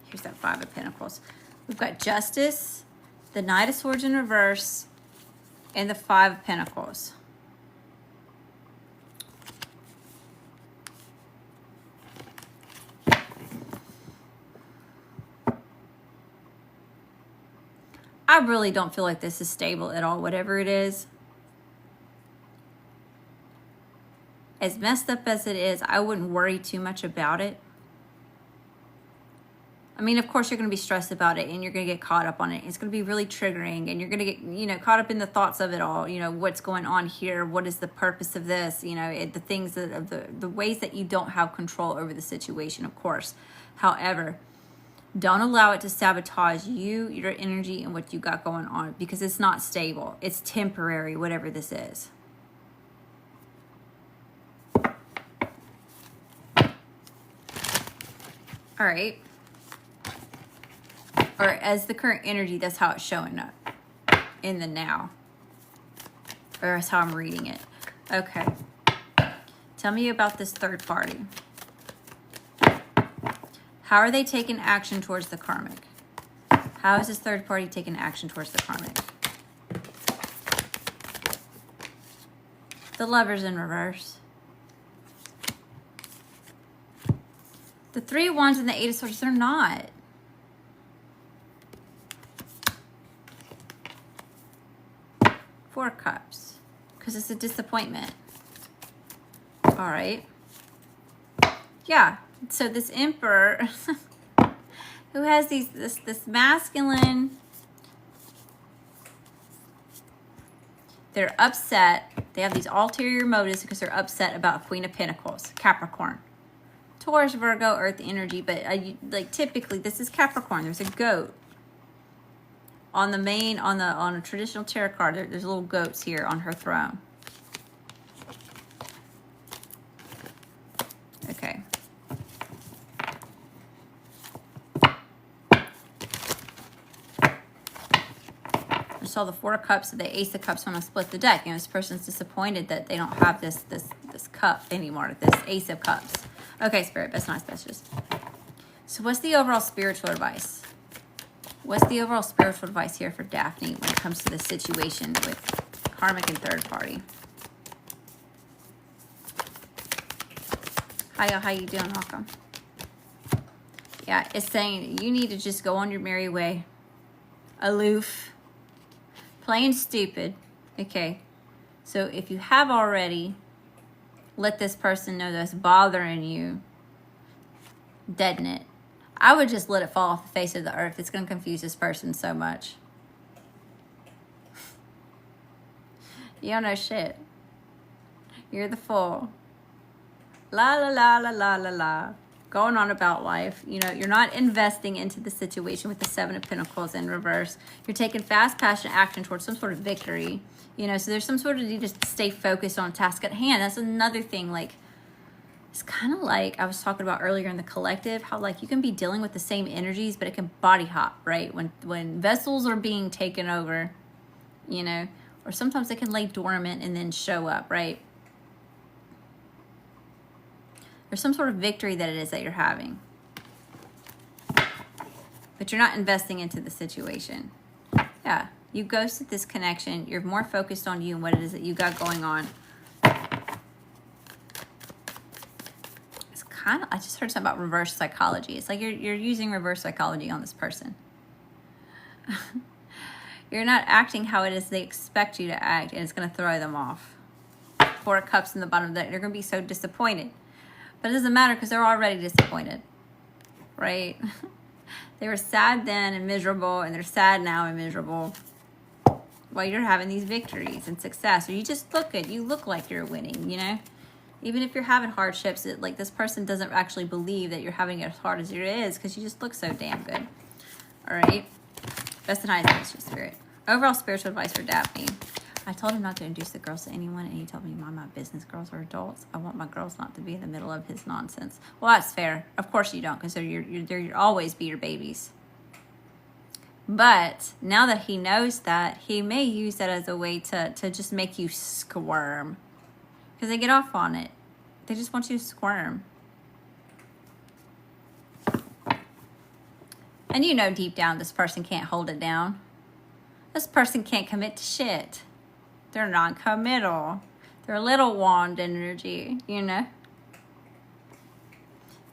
Here's that Five of Pentacles. We've got Justice, the Knight of Swords in reverse, and the Five of Pentacles. I really don't feel like this is stable at all, whatever it is. As messed up as it is, I wouldn't worry too much about it. I mean, of course, you're going to be stressed about it and you're going to get caught up on it. It's going to be really triggering and you're going to get, caught up in the thoughts of it all. What's going on here? What is the purpose of this? The things the ways that you don't have control over the situation, of course. However, don't allow it to sabotage you, your energy, and what you got going on, because it's not stable. It's temporary, whatever this is. All right. Or as the current energy, that's how it's showing up in the now. Or that's how I'm reading it. Okay. Tell me about this third party. How are they taking action towards the karmic? How is this third party taking action towards the karmic? The Lovers in reverse. The Three of Wands and the Eight of Swords, they're not. Four of Cups. Because it's a disappointment. All right. Yeah. So this Emperor who has this masculine, they're upset. They have these ulterior motives because they're upset about Queen of Pentacles, Capricorn. Taurus, Virgo, Earth energy, but like typically this is Capricorn. There's a goat on the main, on a traditional tarot card. There's little goats here on her throne. Okay. I saw the Four of Cups and the Ace of Cups when I split the deck. This person's disappointed that they don't have this cup anymore, this Ace of Cups. Okay, Spirit, that's nice messages. So what's the overall spiritual advice? What's the overall spiritual advice here for Daphne when it comes to the situation with karmic and third party? Hi, y'all. How you doing? Welcome. Yeah, it's saying you need to just go on your merry way. Aloof. Plain stupid. Okay. So if you have already let this person know that's bothering you, deaden it. I would just let it fall off the face of the earth. It's going to confuse this person so much. You don't know shit. You're the fool. La la la la la la la. going on about life. You know, you're not investing into the situation with the Seven of Pentacles in reverse. You're taking fast, passionate action towards some sort of victory. You know, so there's some sort of need to stay focused on task at hand. That's another thing. Like, it's kind of like I was talking about earlier in the collective, how like you can be dealing with the same energies, but it can body hop, right? When vessels are being taken over, you know, or sometimes they can lay dormant and then show up, right? There's some sort of victory that it is that you're having, but you're not investing into the situation. Yeah, you ghosted this connection. You're more focused on you and what it is that you got going on. It's kind of, I just heard something about reverse psychology. It's like you're using reverse psychology on this person. You're not acting how it is they expect you to act, and it's going to throw them off. Four of Cups in the bottom of that. They're going to be so disappointed. But it doesn't matter because they're already disappointed, right? They were sad then and miserable, and they're sad now and miserable while you're having these victories and success. Or you just look good. You look like you're winning, you know? Even if you're having hardships, like this person doesn't actually believe that you're having it as hard as it is because you just look so damn good. All right? Best and highest message, Spirit. Overall spiritual advice for Daphne. I told him not to introduce the girls to anyone, and he told me, mind my business, girls are adults. I want my girls not to be in the middle of his nonsense. Well, that's fair. Of course you don't, because they'll always be your babies. But now that he knows that, he may use that as a way to just make you squirm. Because they get off on it. They just want you to squirm. And you know deep down this person can't hold it down. This person can't commit to shit. They're non-committal. They're a little wand energy, you know?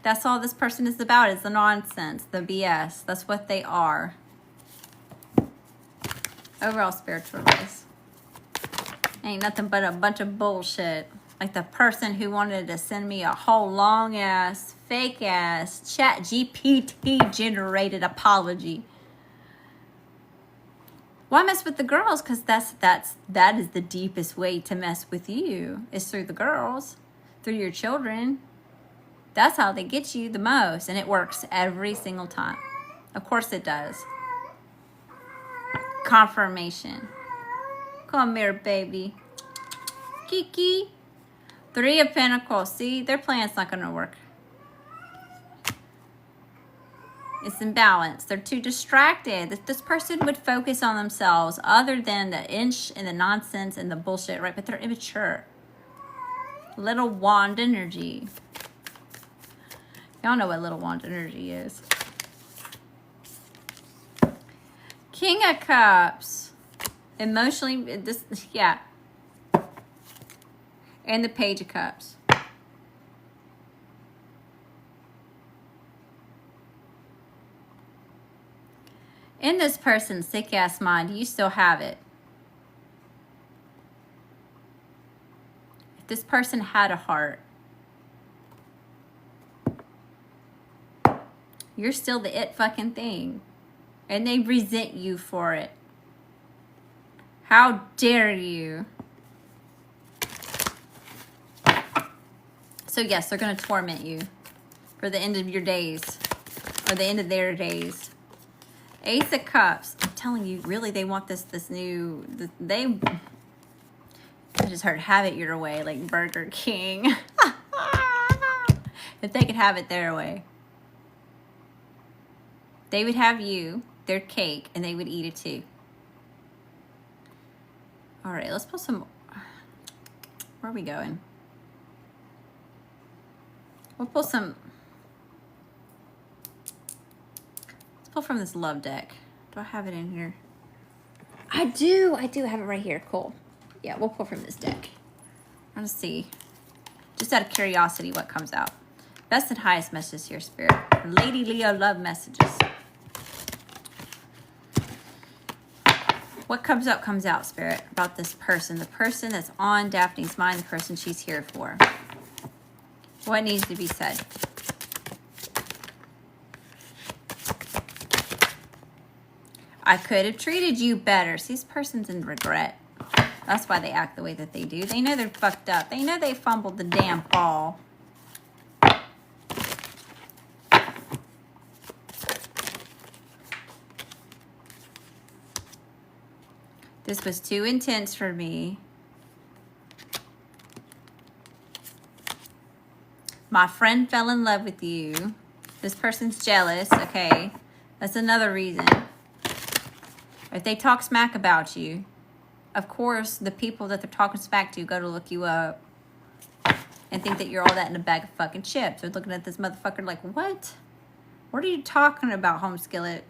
That's all this person is about, is the nonsense, the BS. That's what they are. Overall spiritual advice. Ain't nothing but a bunch of bullshit. Like the person who wanted to send me a whole long-ass, fake-ass, ChatGPT generated apology. Why mess with the girls? Because that is the deepest way to mess with you, is through the girls, through your children. That's how they get you the most, and it works every single time. Of course it does. Confirmation. Come here, baby. Kiki. Three of Pentacles. See, their plan's not going to work. It's imbalanced. They're too distracted. This person would focus on themselves other than the inch and the nonsense and the bullshit, right? But they're immature. Little wand energy. Y'all know what little wand energy is. King of Cups. Emotionally, yeah. And the Page of Cups. In this person's sick-ass mind, you still have it. If this person had a heart, you're still the it fucking thing. And they resent you for it. How dare you? So yes, they're going to torment you for the end of your days. Or the end of their days. Ace of Cups. I'm telling you, really, they want this new... I just heard have it your way, like Burger King. If they could have it their way. They would have you, their cake, and they would eat it too. All right, let's pull some... Where are we going? We'll pull some... Let's pull from this love deck. Do I have it in here? I do have it right here. Cool. Yeah, we'll pull from this deck. I want to see, just out of curiosity, what comes out. Best and highest messages here, Spirit. Lady Leo love messages. What comes out, Spirit, about this person. The person that's on Daphne's mind, the person she's here for. What needs to be said? I could have treated you better. See, this person's in regret. That's why they act the way that they do. They know they're fucked up. They know they fumbled the damn ball. This was too intense for me. My friend fell in love with you. This person's jealous. Okay. That's another reason. If they talk smack about you, of course, the people that they're talking smack to go to look you up and think that you're all that in a bag of fucking chips. They're looking at this motherfucker like, what? What are you talking about, home skillet?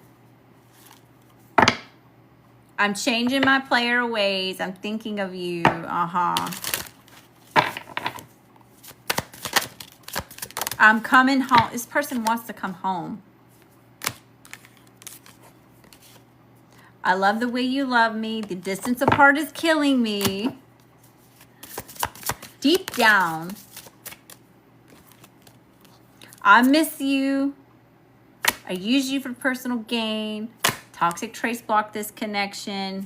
I'm changing my player ways. I'm thinking of you. I'm coming home. This person wants to come home. I love the way you love me. The distance apart is killing me. Deep down, I miss you. I use you for personal gain. Toxic trace block this connection.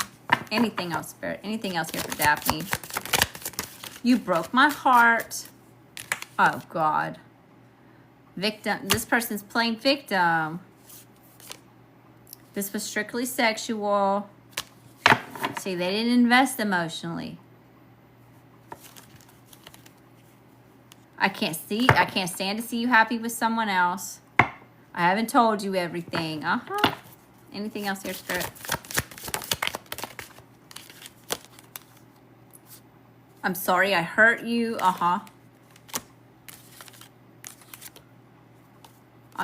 Anything else, Spirit? Anything else here for Daphne? You broke my heart. Oh, God. Victim. This person's playing victim. This was strictly sexual. See, they didn't invest emotionally. I can't stand to see you happy with someone else. I haven't told you everything. Anything else here, Spirit? I'm sorry I hurt you. I'm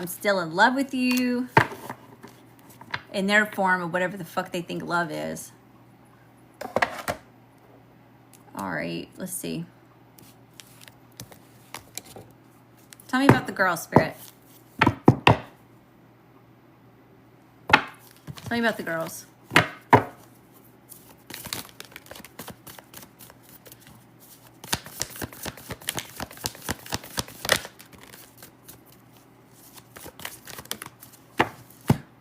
still in love with you. In their form of whatever the fuck they think love is. All right, let's see. Tell me about the girl, Spirit. Tell me about the girls.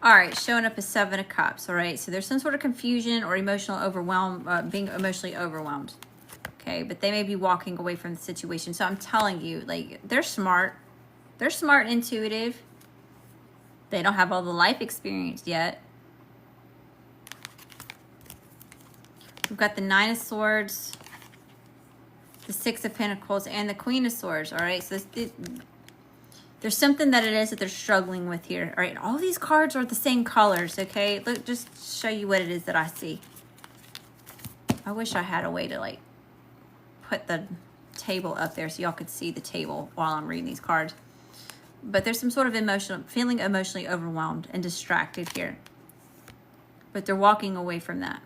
All right, showing up as 7 of Cups, all right? So there's some sort of confusion or emotional overwhelm, being emotionally overwhelmed, okay? But they may be walking away from the situation. So I'm telling you, like, they're smart. They're smart, intuitive. They don't have all the life experience yet. We've got the 9 of Swords, the 6 of Pentacles, and the Queen of Swords, all right? So there's something that it is that they're struggling with here. All right, all these cards are the same colors, okay? Look, just show you what it is that I see. I wish I had a way to, like, put the table up there so y'all could see the table while I'm reading these cards. But there's some sort of feeling emotionally overwhelmed and distracted here. But they're walking away from that.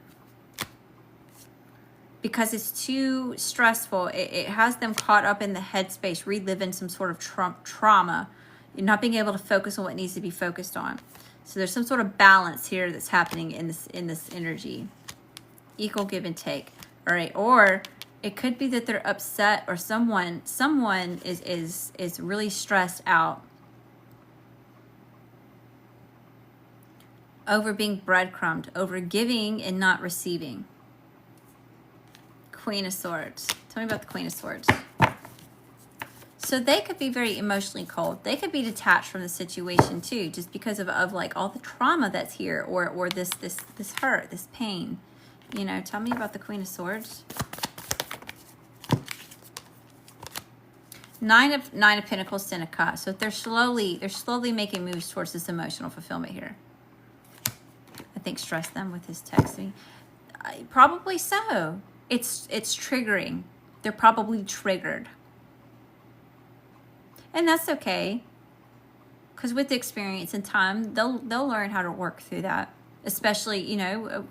Because it's too stressful, it has them caught up in the headspace, reliving some sort of trauma, not being able to focus on what needs to be focused on. So there's some sort of balance here that's happening in this energy. Equal give and take. All right, or it could be that they're upset, or someone is really stressed out over being breadcrumbed, over giving and not receiving. Queen of Swords. Tell me about the Queen of Swords. So they could be very emotionally cold. They could be detached from the situation too, just because of like all the trauma that's here, or this hurt, this pain. You know, tell me about the Queen of Swords. Nine of Pentacles, 10 of Cups. So they're slowly making moves towards this emotional fulfillment here. I think stress them with his texting. Probably so. It's triggering. They're probably triggered. And that's okay. Because with experience and time, they'll learn how to work through that. Especially, you know,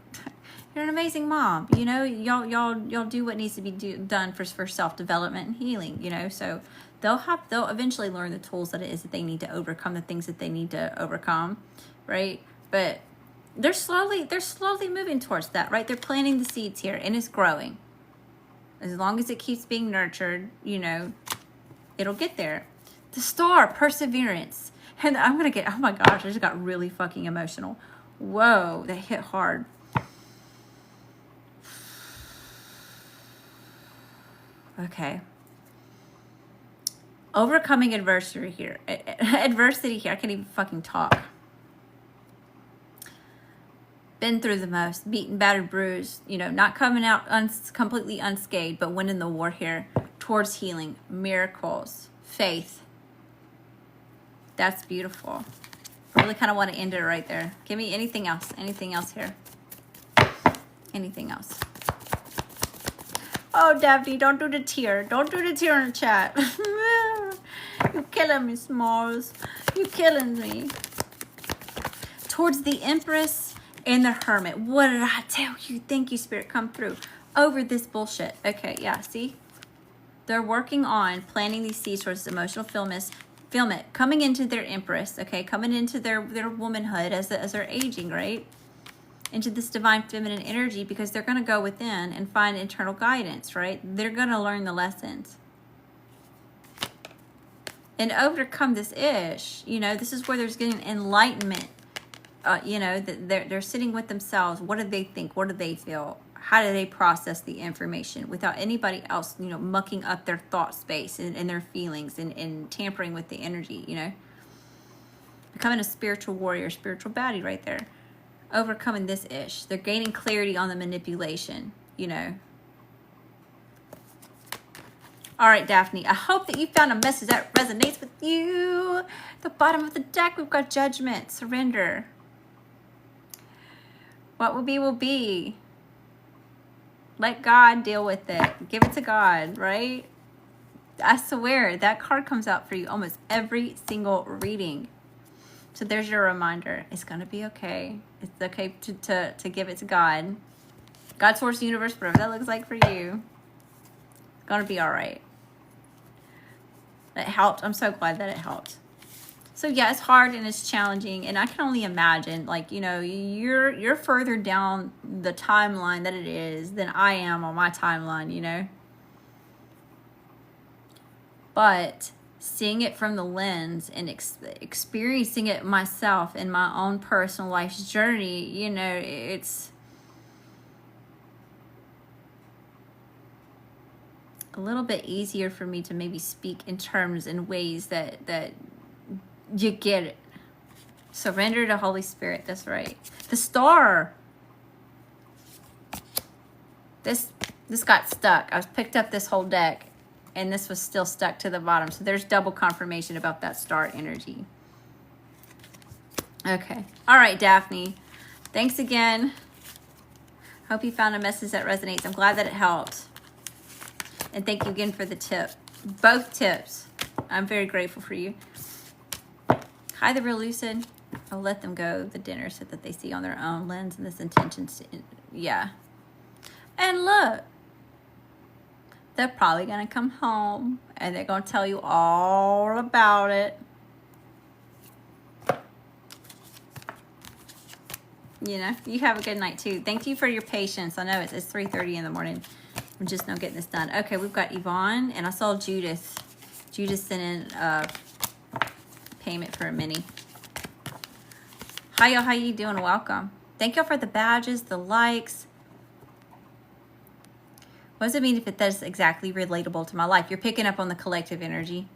you're an amazing mom. You know, y'all do what needs to be done for self-development and healing, you know. So they'll eventually learn the tools that it is that they need to overcome, the things that they need to overcome, right? But they're slowly moving towards that, right? They're planting the seeds here, and it's growing. As long as it keeps being nurtured, you know, it'll get there. The Star, perseverance. And I'm going to get, oh my gosh, I just got really fucking emotional. Whoa, that hit hard. Okay. Overcoming adversity here. I can't even fucking talk. been through the most, beaten, battered, bruised, you know, not coming out completely unscathed, but winning the war here towards healing, miracles, faith. That's beautiful. I really kind of want to end it right there. Give me anything else here. Anything else. Oh, Daphne, don't do the tear. Don't do the tear in the chat. You're killing me, Smalls. You're killing me. Towards the Empress and the Hermit. What did I tell you? Thank you, Spirit. Come through. Over this bullshit. Okay, yeah, see? They're working on planting these seeds towards emotional fulfillment, coming into their Empress, okay? Coming into their womanhood as they're aging, right? Into this divine feminine energy, because they're going to go within and find internal guidance, right? They're going to learn the lessons and overcome this ish. You know, this is where there's getting enlightenment. You know, they're sitting with themselves. What do they think? What do they feel? How do they process the information without anybody else, you know, mucking up their thought space and their feelings and tampering with the energy, you know? Becoming a spiritual warrior, spiritual baddie right there. Overcoming this ish. They're gaining clarity on the manipulation, you know. All right, Daphne, I hope that you found a message that resonates with you. The bottom of the deck, we've got judgment, surrender. What will be, will be. Let God deal with it. Give it to God, right? I swear, that card comes out for you almost every single reading. So there's your reminder. It's going to be okay. It's okay to give it to God. God, source, universe, whatever that looks like for you. It's going to be all right. It helped. I'm so glad that it helped. So yeah, it's hard and it's challenging. And I can only imagine, like, you know, you're further down the timeline that it is than I am on my timeline, you know. But seeing it from the lens and experiencing it myself in my own personal life's journey, you know, it's a little bit easier for me to maybe speak in terms and ways that you get it. Surrender to Holy Spirit. That's right. The star. This got stuck. I was picked up this whole deck and this was still stuck to the bottom. So there's double confirmation about that star energy. Okay. All right, Daphne. Thanks again. Hope you found a message that resonates. I'm glad that it helped. And thank you again for the tip. Both tips. I'm very grateful for you. Hi, the real lucid. I'll let them go the dinner so that they see on their own lens and this intention. Yeah. And look. They're probably going to come home and they're going to tell you all about it. You know, you have a good night too. Thank you for your patience. I know it's 3:30 in the morning. I'm just not getting this done. Okay, we've got Yvonne and I saw Judith. Judith sent in a payment for a mini. Hi, y'all. How you doing? Welcome. Thank y'all for the badges, the likes. What does it mean if that's exactly relatable to my life? You're picking up on the collective energy.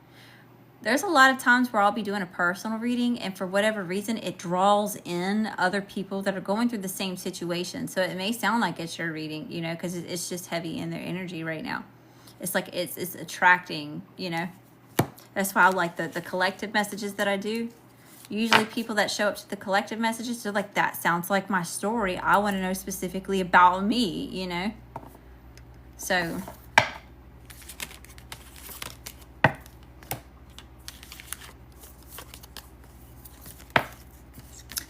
There's a lot of times where I'll be doing a personal reading and for whatever reason, it draws in other people that are going through the same situation. So it may sound like it's your reading, you know, because it's just heavy in their energy right now. It's like it's attracting, you know. That's why I like the collective messages that I do. Usually people that show up to the collective messages, they're like, that sounds like my story. I want to know specifically about me, you know. So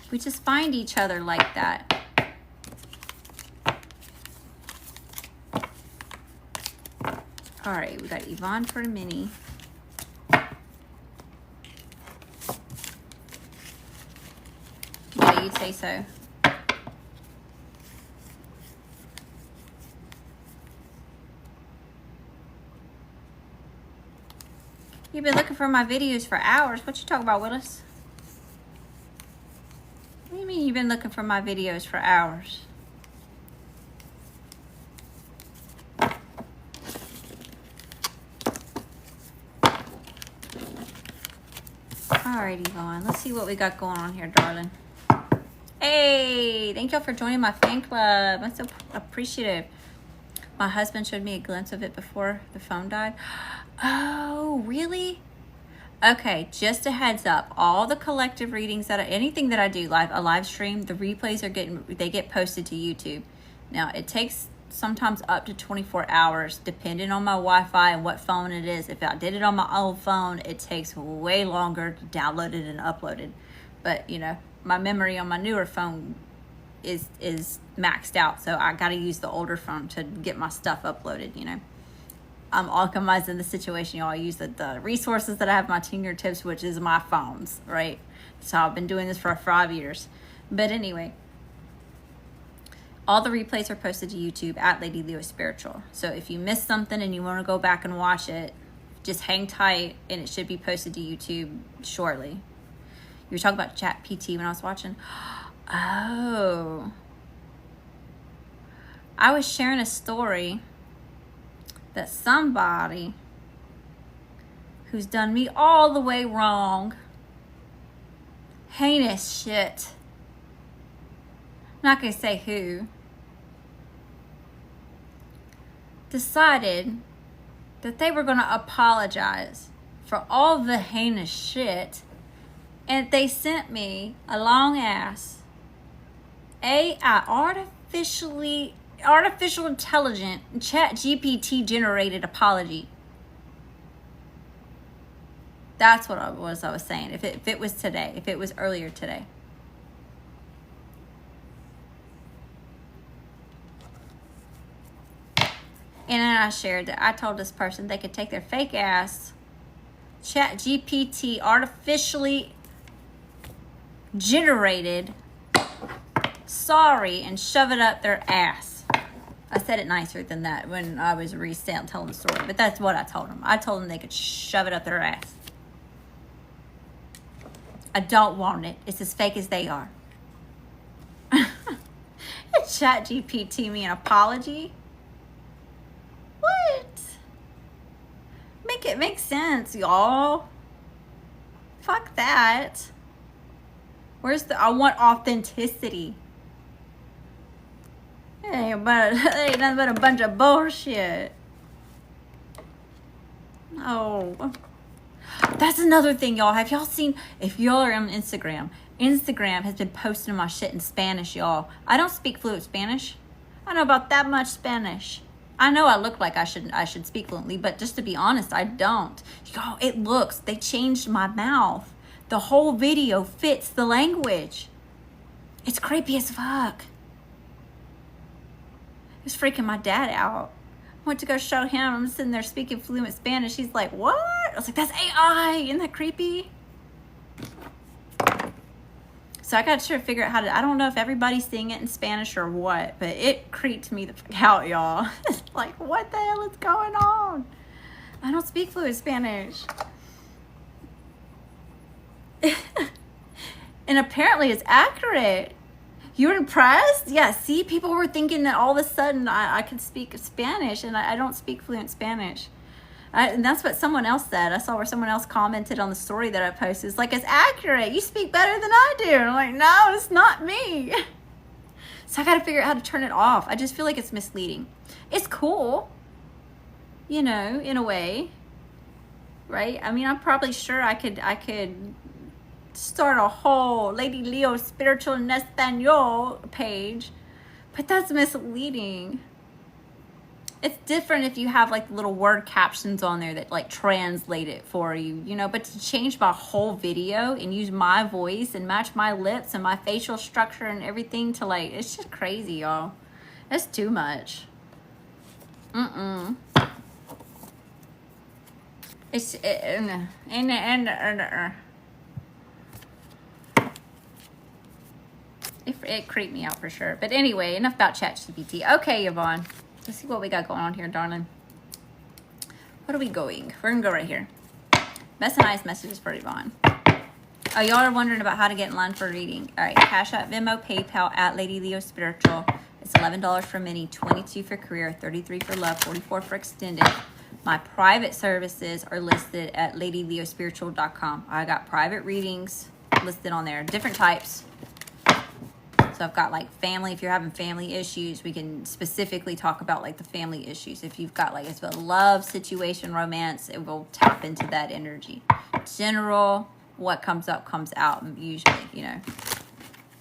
we just find each other like that. All right, we got Yvonne for a mini. Yeah, you'd say so. You've been looking for my videos for hours. What you talking about, Willis? What do you mean you've been looking for my videos for hours? All right, Yvonne. Let's see what we got going on here, darling. Hey, thank y'all for joining my fan club. I'm so appreciative. My husband showed me a glimpse of it before the phone died. Oh, really? Okay, just a heads up. All the collective readings anything that I do a live stream, the replays they get posted to YouTube. Now, it takes sometimes up to 24 hours, depending on my Wi-Fi and what phone it is. If I did it on my old phone, it takes way longer to download it and upload it. But, you know, my memory on my newer phone is maxed out, so I got to use the older phone to get my stuff uploaded, you know. I'm alchemizing the situation, y'all. I use the resources that I have at my fingertips, which is my phones, right? So I've been doing this for 5 years. But anyway, all the replays are posted to YouTube at Lady Leo Spiritual. So if you missed something and you want to go back and watch it, just hang tight, and it should be posted to YouTube shortly. You were talking about ChatGPT when I was watching. Oh. I was sharing a story that somebody who's done me all the way wrong, heinous shit, I'm not gonna say who, decided that they were gonna apologize for all the heinous shit, and they sent me a long ass AI artificial intelligent ChatGPT generated apology. That's what I was saying. If it was today, if it was earlier today. And then I shared that I told this person they could take their fake ass ChatGPT artificially generated sorry and shove it up their ass. I said it nicer than that when I was telling the story, but that's what I told them. I told them they could shove it up their ass. I don't want it. It's as fake as they are. ChatGPT me an apology? What? Make it make sense, y'all. Fuck that. I want authenticity. It ain't nothing but a bunch of bullshit. Oh. That's another thing, y'all. Have y'all seen, if y'all are on Instagram has been posting my shit in Spanish, y'all. I don't speak fluent Spanish. I know about that much Spanish. I know I look like I should speak fluently, but just to be honest, I don't. Y'all, they changed my mouth. The whole video fits the language. It's creepy as fuck. It was freaking my dad out. I went to go show him. I'm sitting there speaking fluent Spanish. He's like, what? I was like, that's AI. Isn't that creepy? So I got to try to figure out how to, I don't know if everybody's seeing it in Spanish or what, but it creeped me the fuck out, y'all. Like, what the hell is going on? I don't speak fluent Spanish. And apparently it's accurate. You're impressed? Yeah, see, people were thinking that all of a sudden I could speak Spanish, and I don't speak fluent Spanish. And that's what someone else said. I saw where someone else commented on the story that I posted. It's like, it's accurate. You speak better than I do. And I'm like, no, it's not me. So I got to figure out how to turn it off. I just feel like it's misleading. It's cool, you know, in a way, right? I mean, I'm probably sure I could start a whole Lady Leo Spiritual en Espanol page, but that's misleading. It's different if you have like little word captions on there that like translate it for you, you know, but to change my whole video and use my voice and match my lips and my facial structure and everything to like, it's just crazy, y'all. That's too much. It creeped me out for sure. But anyway, enough about ChatGPT. Okay, Yvonne. Let's see what we got going on here, darling. What are we going? We're going to go right here. Best and nice messages for Yvonne. Oh, y'all are wondering about how to get in line for a reading. All right, CashApp, Venmo, PayPal, at Lady Leo Spiritual. It's $11 for mini, $22 for career, $33 for love, $44 for extended. My private services are listed at ladyleospiritual.com. I got private readings listed on there, different types. So I've got like family. If you're having family issues, we can specifically talk about like the family issues. If you've got like it's a love situation, romance, it will tap into that energy. General, what comes up comes out usually, you know.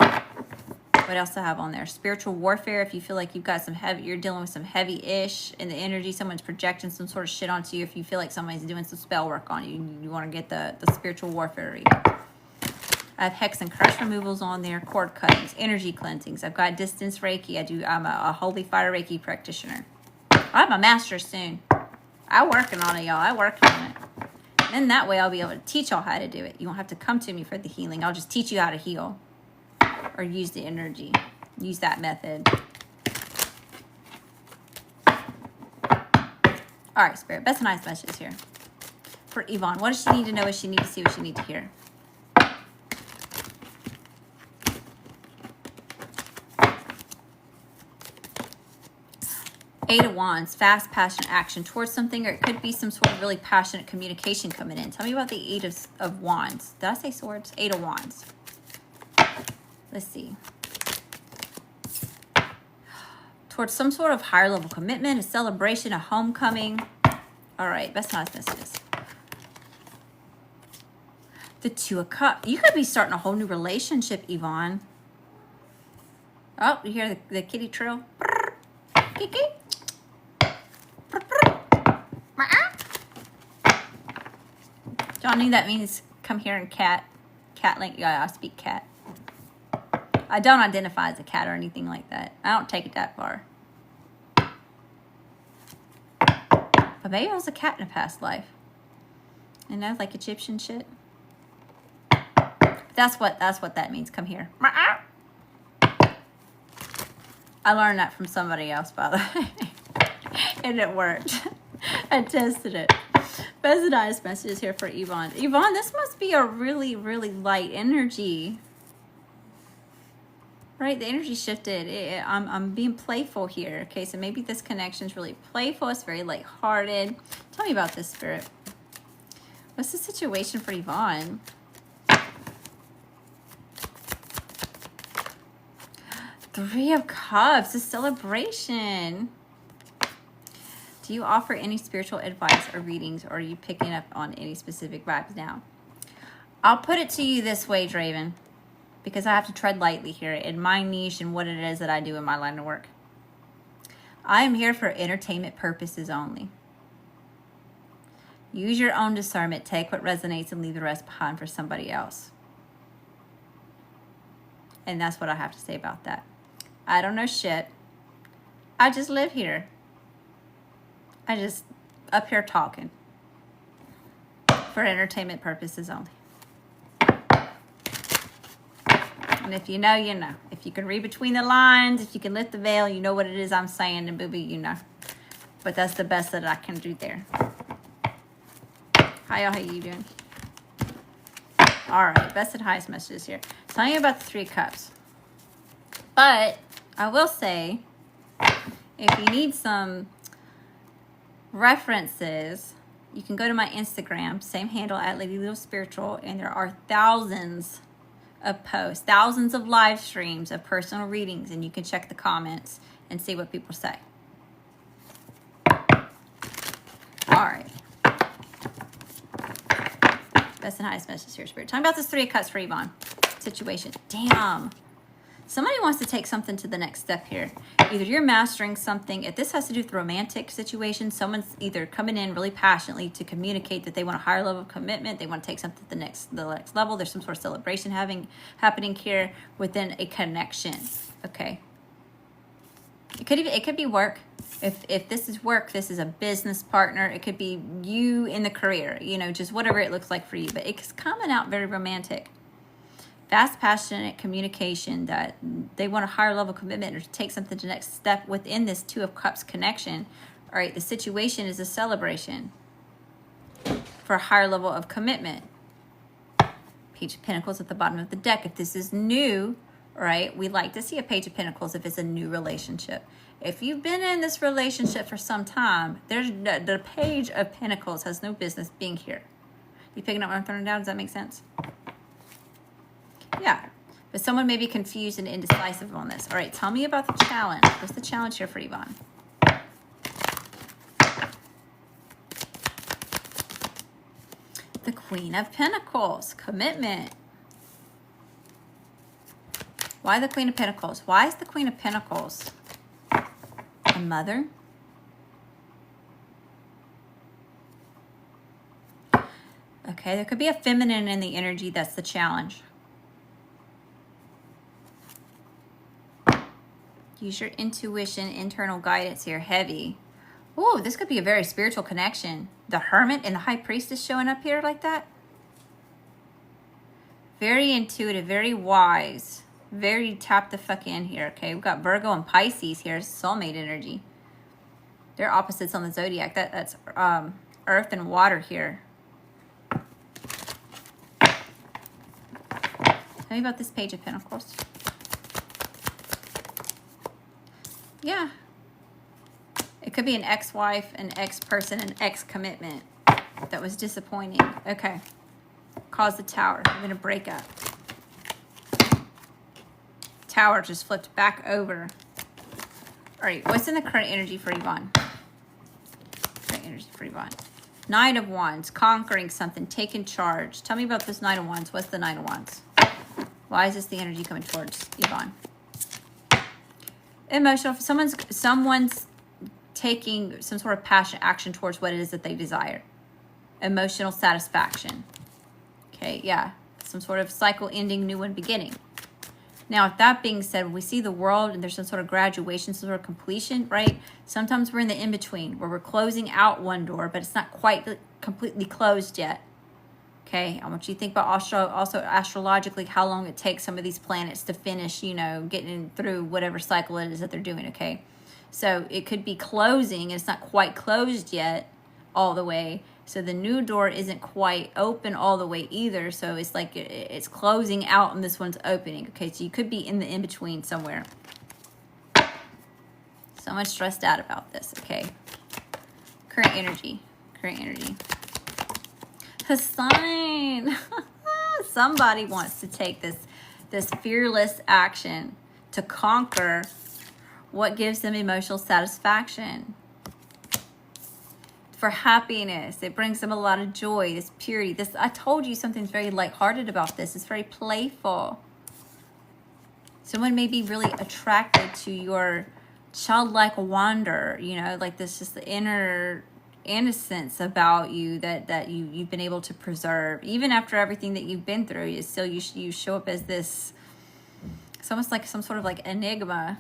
What else I have on there? Spiritual warfare. If you feel like you've got some heavy, you're dealing with some heavy-ish in the energy, someone's projecting some sort of shit onto you. If you feel like somebody's doing some spell work on you, you want to get the spiritual warfare reading. I have hex and curse removals on there, cord cuttings, energy cleansings. I've got distance Reiki. I'm a holy fire Reiki practitioner. I have my master soon. I'm working on it, y'all. I'm working on it. And that way I'll be able to teach y'all how to do it. You won't have to come to me for the healing. I'll just teach you how to heal. Or use the energy. Use that method. Alright, Spirit. Best and highest messages here. For Yvonne. What does she need to know? What does she need to see? What does she need to hear? Eight of Wands. Fast, passionate action towards something. Or it could be some sort of really passionate communication coming in. Tell me about the Eight of Wands. Did I say swords? Eight of Wands. Let's see. Towards some sort of higher level commitment, a celebration, a homecoming. All right, best and highest messages. The Two of Cups. You could be starting a whole new relationship, Yvonne. Oh, you hear the kitty trill? Kiki. Y'all knew that means come here and cat. Cat link. Yeah, I speak cat. I don't identify as a cat or anything like that. I don't take it that far. But maybe I was a cat in a past life. You know, like Egyptian shit. That's what that means. Come here. I learned that from somebody else, by the way. And it worked. I tested it. Best and highest messages here for Yvonne. Yvonne, this must be a really, really light energy. Right, the energy shifted. I'm being playful here. Okay, so maybe this connection is really playful. It's very lighthearted. Tell me about this, Spirit. What's the situation for Yvonne? Three of Cups, a celebration. Do you offer any spiritual advice or readings, or are you picking up on any specific vibes now? I'll put it to you this way, Draven, because I have to tread lightly here in my niche and what it is that I do in my line of work. I am here for entertainment purposes only. Use your own discernment. Take what resonates and leave the rest behind for somebody else. And that's what I have to say about that. I don't know shit. I just live here. I just up here talking. For entertainment purposes only. And if you know, you know. If you can read between the lines, if you can lift the veil, you know what it is I'm saying, and booby, you know. But that's the best that I can do there. Hi, y'all. How you doing? All right. Best and highest messages here. Tell you about the Three of Cups. But I will say, if you need some references, you can go to my Instagram, same handle at ladyleospiritual, and there are thousands of posts, thousands of live streams of personal readings, and you can check the comments and see what people say. All right. Best and highest message here, Spirit. Talking about this Three of Cups for Yvonne situation. Damn. Somebody wants to take something to the next step here. Either you're mastering something. If this has to do with romantic situations, someone's either coming in really passionately to communicate that they want a higher level of commitment. They want to take something to the next level. There's some sort of celebration happening here within a connection. Okay. It could be work. If this is work, this is a business partner. It could be you in the career. You know, just whatever it looks like for you. But it's coming out very romantic. Fast, passionate communication, that they want a higher level of commitment or to take something to the next step within this Two of Cups connection. All right, the situation is a celebration for a higher level of commitment. Page of Pentacles at the bottom of the deck. If this is new, all right, we like to see a Page of Pentacles if it's a new relationship. If you've been in this relationship for some time, there's the Page of Pentacles has no business being here. You picking up what I'm throwing down? Does that make sense? Yeah. But someone may be confused and indecisive on this. All right, tell me about the challenge. What's the challenge here for Yvonne? The Queen of Pentacles, commitment. Why the Queen of Pentacles? Why is the Queen of Pentacles a mother? Okay, there could be a feminine in the energy. That's the challenge. Use your intuition, internal guidance here, heavy. Oh, this could be a very spiritual connection. The Hermit and the High Priestess showing up here like that. Very intuitive, very wise. Very tap the fuck in here, okay? We've got Virgo and Pisces here, soulmate energy. They're opposites on the zodiac. That's earth and water here. Tell me about this Page of Pentacles. Yeah. It could be an ex-wife, an ex-person, an ex-commitment that was disappointing. Okay. Cause the Tower. I'm going to break up. Tower just flipped back over. All right. What's in the current energy for Yvonne? Current energy for Yvonne. Knight of Wands. Conquering something. Taking charge. Tell me about this Knight of Wands. What's the Knight of Wands? Why is this the energy coming towards Yvonne? Emotional. Someone's taking some sort of passion action towards what it is that they desire. Emotional satisfaction. Okay, yeah. Some sort of cycle ending, new one beginning. Now, with that being said, when we see the world and there's some sort of graduation, some sort of completion, right? Sometimes we're in the in-between where we're closing out one door, but it's not quite completely closed yet. Okay, I want you to think about also astrologically how long it takes some of these planets to finish, you know, getting through whatever cycle it is that they're doing, okay? So it could be closing, and it's not quite closed yet all the way. So the new door isn't quite open all the way either. So it's like it's closing out and this one's opening, okay? So you could be in the in-between somewhere. Someone's stressed out about this, okay? Current energy. Current energy. Hassan. Somebody wants to take this fearless action to conquer what gives them emotional satisfaction. For happiness, it brings them a lot of joy, this purity. This, I told you something's very lighthearted about this. It's very playful. Someone may be really attracted to your childlike wonder, you know, like this just the inner innocence about you that you've been able to preserve. Even after everything that you've been through, you still you show up as this, it's almost like some sort of like enigma.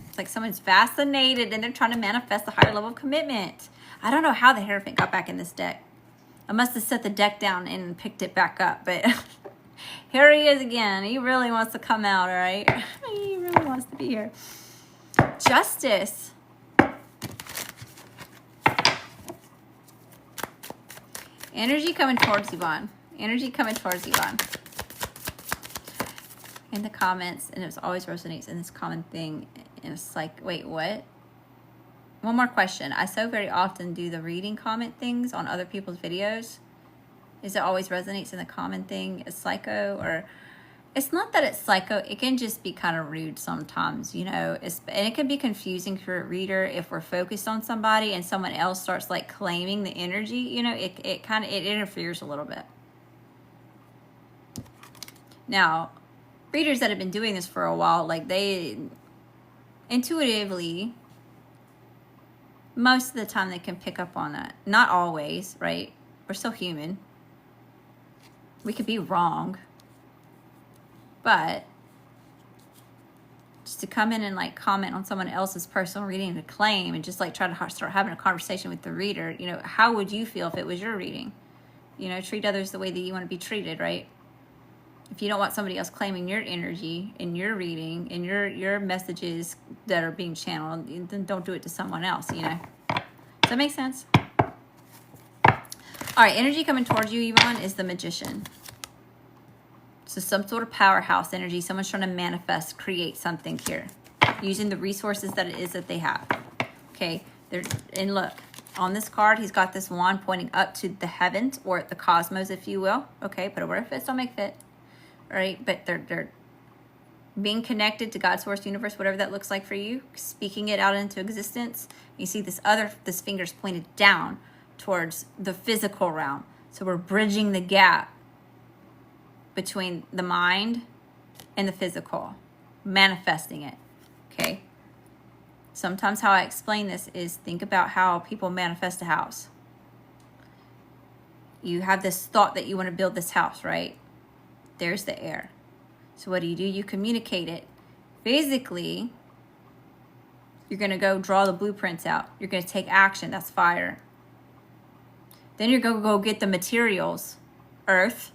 It's like someone's fascinated and they're trying to manifest a higher level of commitment. I don't know how the Hierophant got back in this deck. I must have set the deck down and picked it back up, but here he is again. He really wants to come out, all right? He really wants to be here. Justice. Energy coming towards Yvonne. Energy coming towards Yvonne. In the comments, and it always resonates in this common thing. And it's like, wait, what? One more question. I so very often do the reading comment things on other people's videos. Is it always resonates in the common thing as psycho? Or it's not that it's psycho. It can just be kind of rude sometimes, you know. And it can be confusing for a reader if we're focused on somebody and someone else starts like claiming the energy. You know, it interferes a little bit. Now, readers that have been doing this for a while, like they intuitively, most of the time they can pick up on that. Not always, right? We're still human. We could be wrong. But just to come in and like comment on someone else's personal reading and claim and just like try to start having a conversation with the reader, you know, how would you feel if it was your reading? You know, treat others the way that you want to be treated, right? If you don't want somebody else claiming your energy in your reading and your messages that are being channeled, then don't do it to someone else, you know. Does that make sense? All right, energy coming towards you, Yvonne, is the Magician. So some sort of powerhouse energy. Someone's trying to manifest, create something here, using the resources that it is that they have. Okay, and look, on this card, he's got this wand pointing up to the heavens or the cosmos, if you will. Okay, put it where it fits, don't make fit. right? But they're being connected to God, source, universe, whatever that looks like for you, speaking it out into existence. You see this finger's pointed down towards the physical realm. So we're bridging the gap between the mind and the physical, manifesting it, okay? Sometimes how I explain this is, think about how people manifest a house. You have this thought that you want to build this house, right? There's the air. So what do? You communicate it. Physically, you're going to go draw the blueprints out. You're going to take action. That's fire. Then you're going to go get the materials, earth,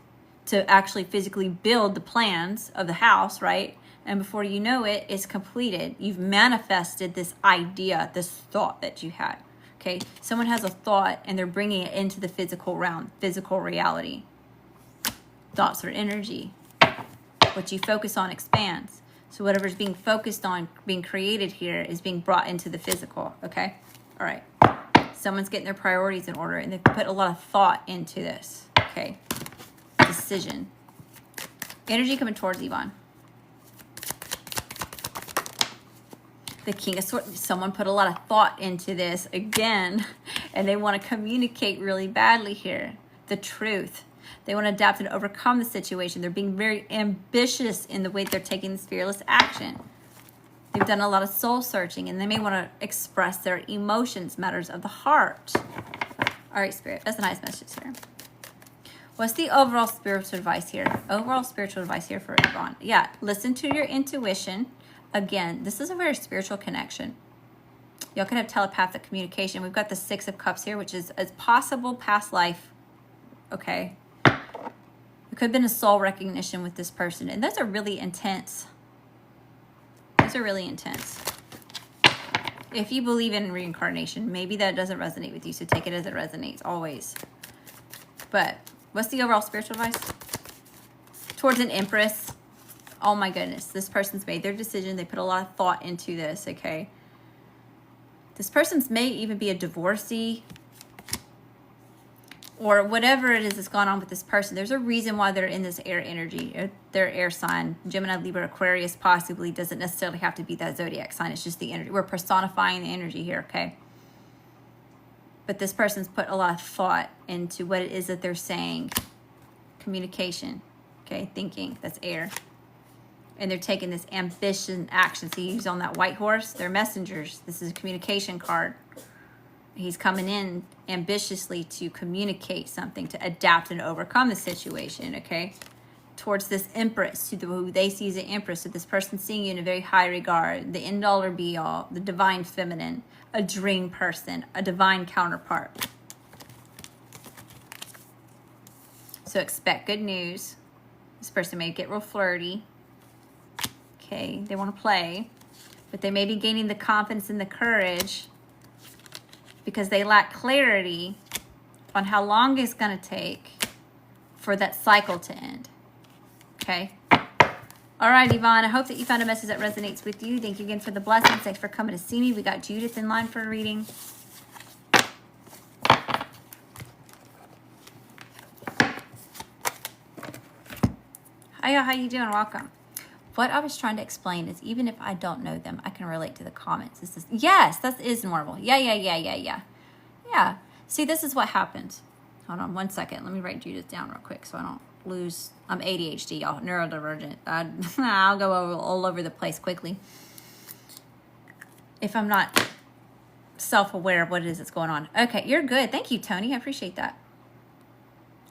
to actually physically build the plans of the house, right? And before you know it, it's completed. You've manifested this idea, this thought that you had. Okay? Someone has a thought and they're bringing it into the physical realm, physical reality. Thoughts are energy. What you focus on expands. So whatever's being focused on, being created here, is being brought into the physical. Okay? All right. Someone's getting their priorities in order and they've put a lot of thought into this. Okay? Decision. Energy coming towards Yvonne. The King of Swords. Someone put a lot of thought into this again, and they want to communicate really badly here. The truth. They want to adapt and overcome the situation. They're being very ambitious in the way they're taking this fearless action. They've done a lot of soul searching, and they may want to express their emotions, matters of the heart. All right, Spirit. That's a nice message here. What's the overall spiritual advice here? Overall spiritual advice here for Yvonne. Yeah, listen to your intuition. Again, this is a very spiritual connection. Y'all can have telepathic communication. We've got the Six of Cups here, which is a possible past life. Okay. It could have been a soul recognition with this person. And those are really intense. Those are really intense. If you believe in reincarnation, maybe that doesn't resonate with you. So take it as it resonates, always. But what's the overall spiritual advice? Towards an Empress. Oh my goodness, this person's made their decision. They put a lot of thought into this, okay? This person's may even be a divorcee or whatever it is that's gone on with this person. There's a reason why they're in this air energy. Their air sign, Gemini, Libra, Aquarius, possibly doesn't necessarily have to be that zodiac sign. It's just the energy. We're personifying the energy here, okay? But this person's put a lot of thought into what it is that they're saying. Communication, okay? Thinking, that's air. And they're taking this ambition action. See, he's on that white horse. They're messengers. This is a communication card. He's coming in ambitiously to communicate something, to adapt and overcome the situation, okay? Towards this Empress, who they see as an Empress. So this person's seeing you in a very high regard. The end all or be all. The divine feminine. A dream person. A divine counterpart. So expect good news. This person may get real flirty. Okay, they want to play, but they may be gaining the confidence and the courage because they lack clarity on how long it's going to take for that cycle to end. Okay? All right, Yvonne, I hope that you found a message that resonates with you. Thank you again for the blessings. Thanks for coming to see me. We got Judith in line for a reading. Hiya, how you doing? Welcome. What I was trying to explain is even if I don't know them, I can relate to the comments. This is, yes, that is normal. Yeah. See, this is what happens. Hold on 1 second. Let me write Judith down real quick so I don't lose. I'm ADHD, y'all. Neurodivergent. I'll go all over the place quickly if I'm not self-aware of what it is that's going on. Okay, you're good. Thank you, Tony. I appreciate that.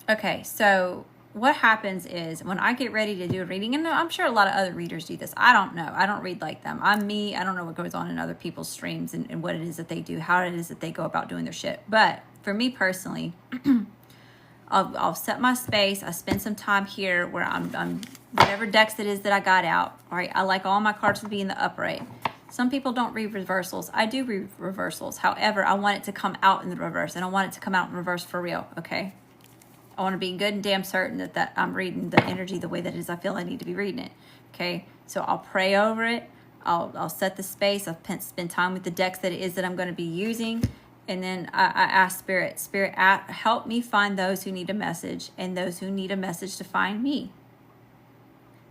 Okay, so what happens is when I get ready to do a reading, and I'm sure a lot of other readers do this. I don't know. I don't read like them. I'm me. I don't know what goes on in other people's streams and what it is that they do, how it is that they go about doing their shit. But for me personally, I'll set my space. I spend some time here where I'm whatever decks it is that I got out. All right. I like all my cards to be in the upright. Some people don't read reversals. I do read reversals. However, I want it to come out in the reverse, and I want it to come out in reverse for real. Okay. I want to be good and damn certain that I'm reading the energy the way that it is I feel I need to be reading it. Okay, so I'll pray over it. I'll set the space. I'll spend time with the decks that it is that I'm going to be using. And then I ask Spirit, help me find those who need a message and those who need a message to find me.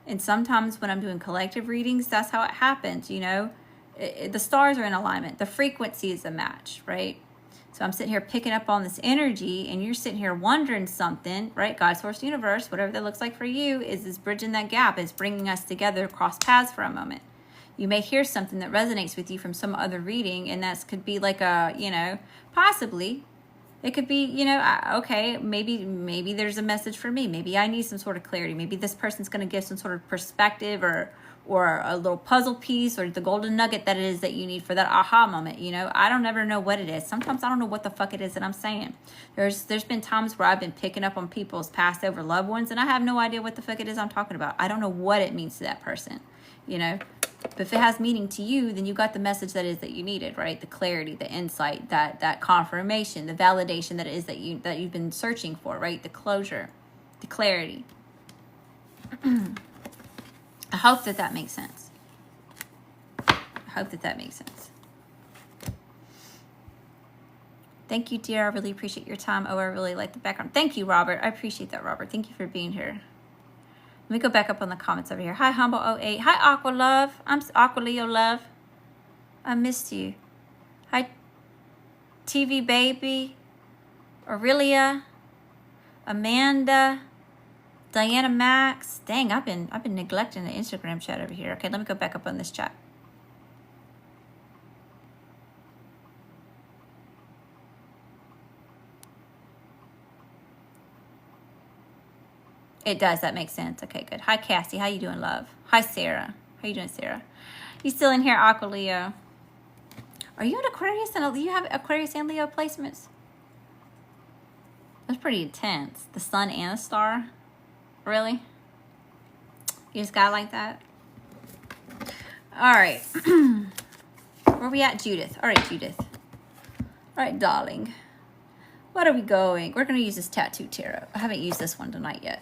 And sometimes when I'm doing collective readings, that's how it happens, you know. The stars are in alignment. The frequency is a match, right? So I'm sitting here picking up on this energy, and you're sitting here wondering something, right? God, source, universe, whatever that looks like for you, is bridging that gap, is bringing us together, cross paths for a moment. You may hear something that resonates with you from some other reading, and that could be like a, you know, possibly. It could be, you know, okay, maybe there's a message for me. Maybe I need some sort of clarity. Maybe this person's going to give some sort of perspective or a little puzzle piece or the golden nugget that it is that you need for that aha moment. You know, I don't ever know what it is. Sometimes I don't know what the fuck it is that I'm saying. There's been times where I've been picking up on people's passed over loved ones, and I have no idea what the fuck it is I'm talking about. I don't know what it means to that person, you know. But if it has meaning to you, then you got the message that is that you needed, right? The clarity, the insight, that confirmation, the validation that it is that you've been searching for, right? The closure, the clarity. I hope that makes sense. I hope that makes sense. Thank you, dear. I really appreciate your time. Oh, I really like the background. Thank you, Robert. I appreciate that, Robert. Thank you for being here. Let me go back up on the comments over here. Hi, Humble08. Hi, Aqua Love. I'm Aqua Leo Love. I missed you. Hi, TV Baby. Aurelia. Amanda. Diana Max. Dang, I've been neglecting the Instagram chat over here. Okay, let me go back up on this chat. It does. That makes sense. Okay, good. Hi, Cassie. How you doing, love? Hi, Sarah. How you doing, Sarah? You still in here, Aqua Leo? Are you an Aquarius? And do you have Aquarius and Leo placements? That's pretty intense. The sun and a star. Really? You just got like that? All right. Where we at, Judith? All right, Judith. All right, darling. What are we going? We're going to use this tattoo tarot. I haven't used this one tonight yet.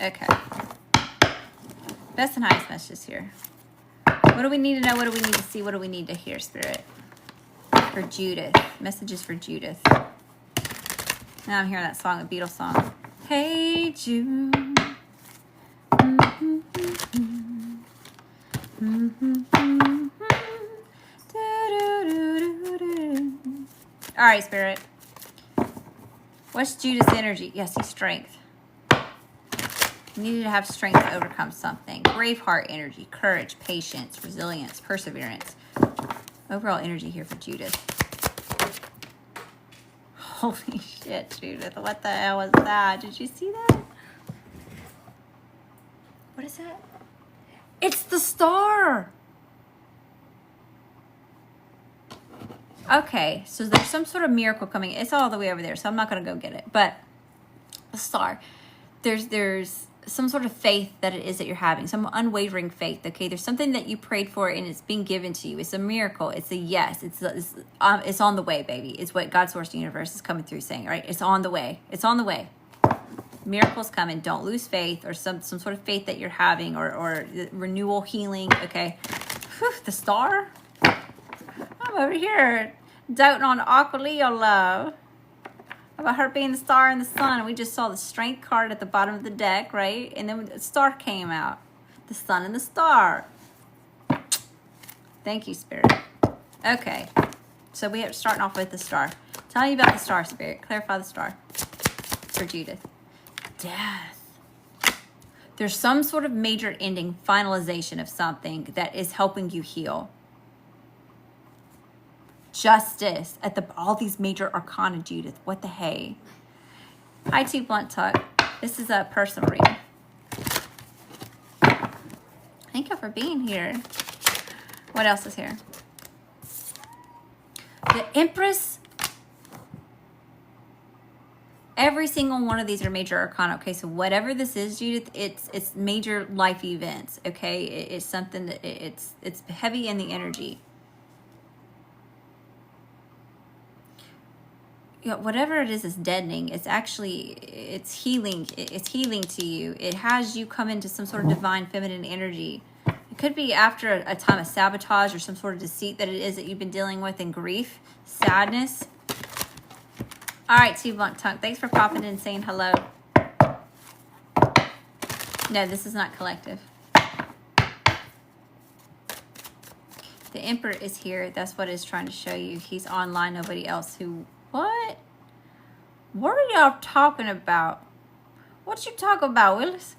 Okay. Best and highest messages here. What do we need to know? What do we need to see? What do we need to hear, Spirit? For Judith. Messages for Judith. Now I'm hearing that song, a Beatles song. Hey, Jude. All right, Spirit. What's Judith's energy? Yes, he's strength. You needed to have strength to overcome something. Braveheart energy, courage, patience, resilience, perseverance. Overall energy here for Judith. Holy shit, Judith. What the hell was that? Did you see that? What is that? It's the star. Okay, so there's some sort of miracle coming. It's all the way over there, so I'm not going to go get it. But the star, there's some sort of faith that it is that you're having, some unwavering faith, okay? There's something that you prayed for and it's being given to you. It's a miracle. It's a yes. It's on the way, baby. It's what God, source, universe is coming through saying, right? It's on the way. It's on the way. Miracles coming. Don't lose faith, or some sort of faith that you're having, or renewal, healing, okay? Whew, the star? I'm over here doubting on Aqua Leo love. About her being the star and the sun, and we just saw the strength card at the bottom of the deck, right? And then the star came out. The sun and the star. Thank you, Spirit. Okay. So we are starting off with the star. Tell me about the star, Spirit. Clarify the star for Judith. Death. There's some sort of major ending, finalization of something that is helping you heal. Justice at all these major arcana, Judith. What the hey? Hi, T Blunt Tuck. This is a personal reading. Thank you for being here. What else is here? The Empress. Every single one of these are major arcana. Okay, so whatever this is, Judith, it's major life events. Okay, it's something that it's heavy in the energy. Yeah, whatever it is deadening. It's healing. It's healing to you. It has you come into some sort of divine feminine energy. It could be after a time of sabotage or some sort of deceit that it is that you've been dealing with, in grief, sadness. All right, T Blunt Tongue. Thanks for popping in and saying hello. No, this is not collective. The Emperor is here. That's what it's trying to show you. He's online. Nobody else who... What? What are y'all talking about? What you talking about, Willis?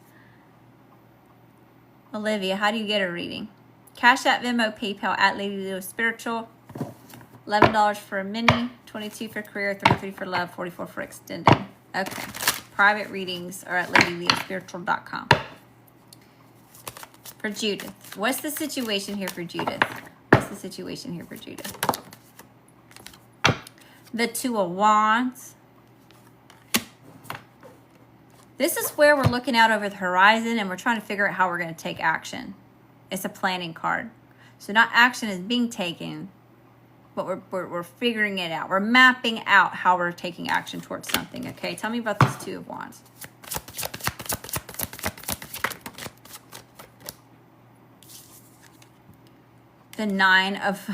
Olivia, how do you get a reading? Cash App, Venmo, PayPal at ladyleospiritual. $11 for a mini, $22 for career, $33 for love, $44 for extended. Okay. Private readings are at ladyleospiritual.com. For Judith. What's the situation here for Judith? What's the situation here for Judith? The Two of Wands. This is where we're looking out over the horizon and we're trying to figure out how we're going to take action. It's a planning card. So not action is being taken, but we're figuring it out. We're mapping out how we're taking action towards something, okay? Tell me about this Two of Wands. The Nine of...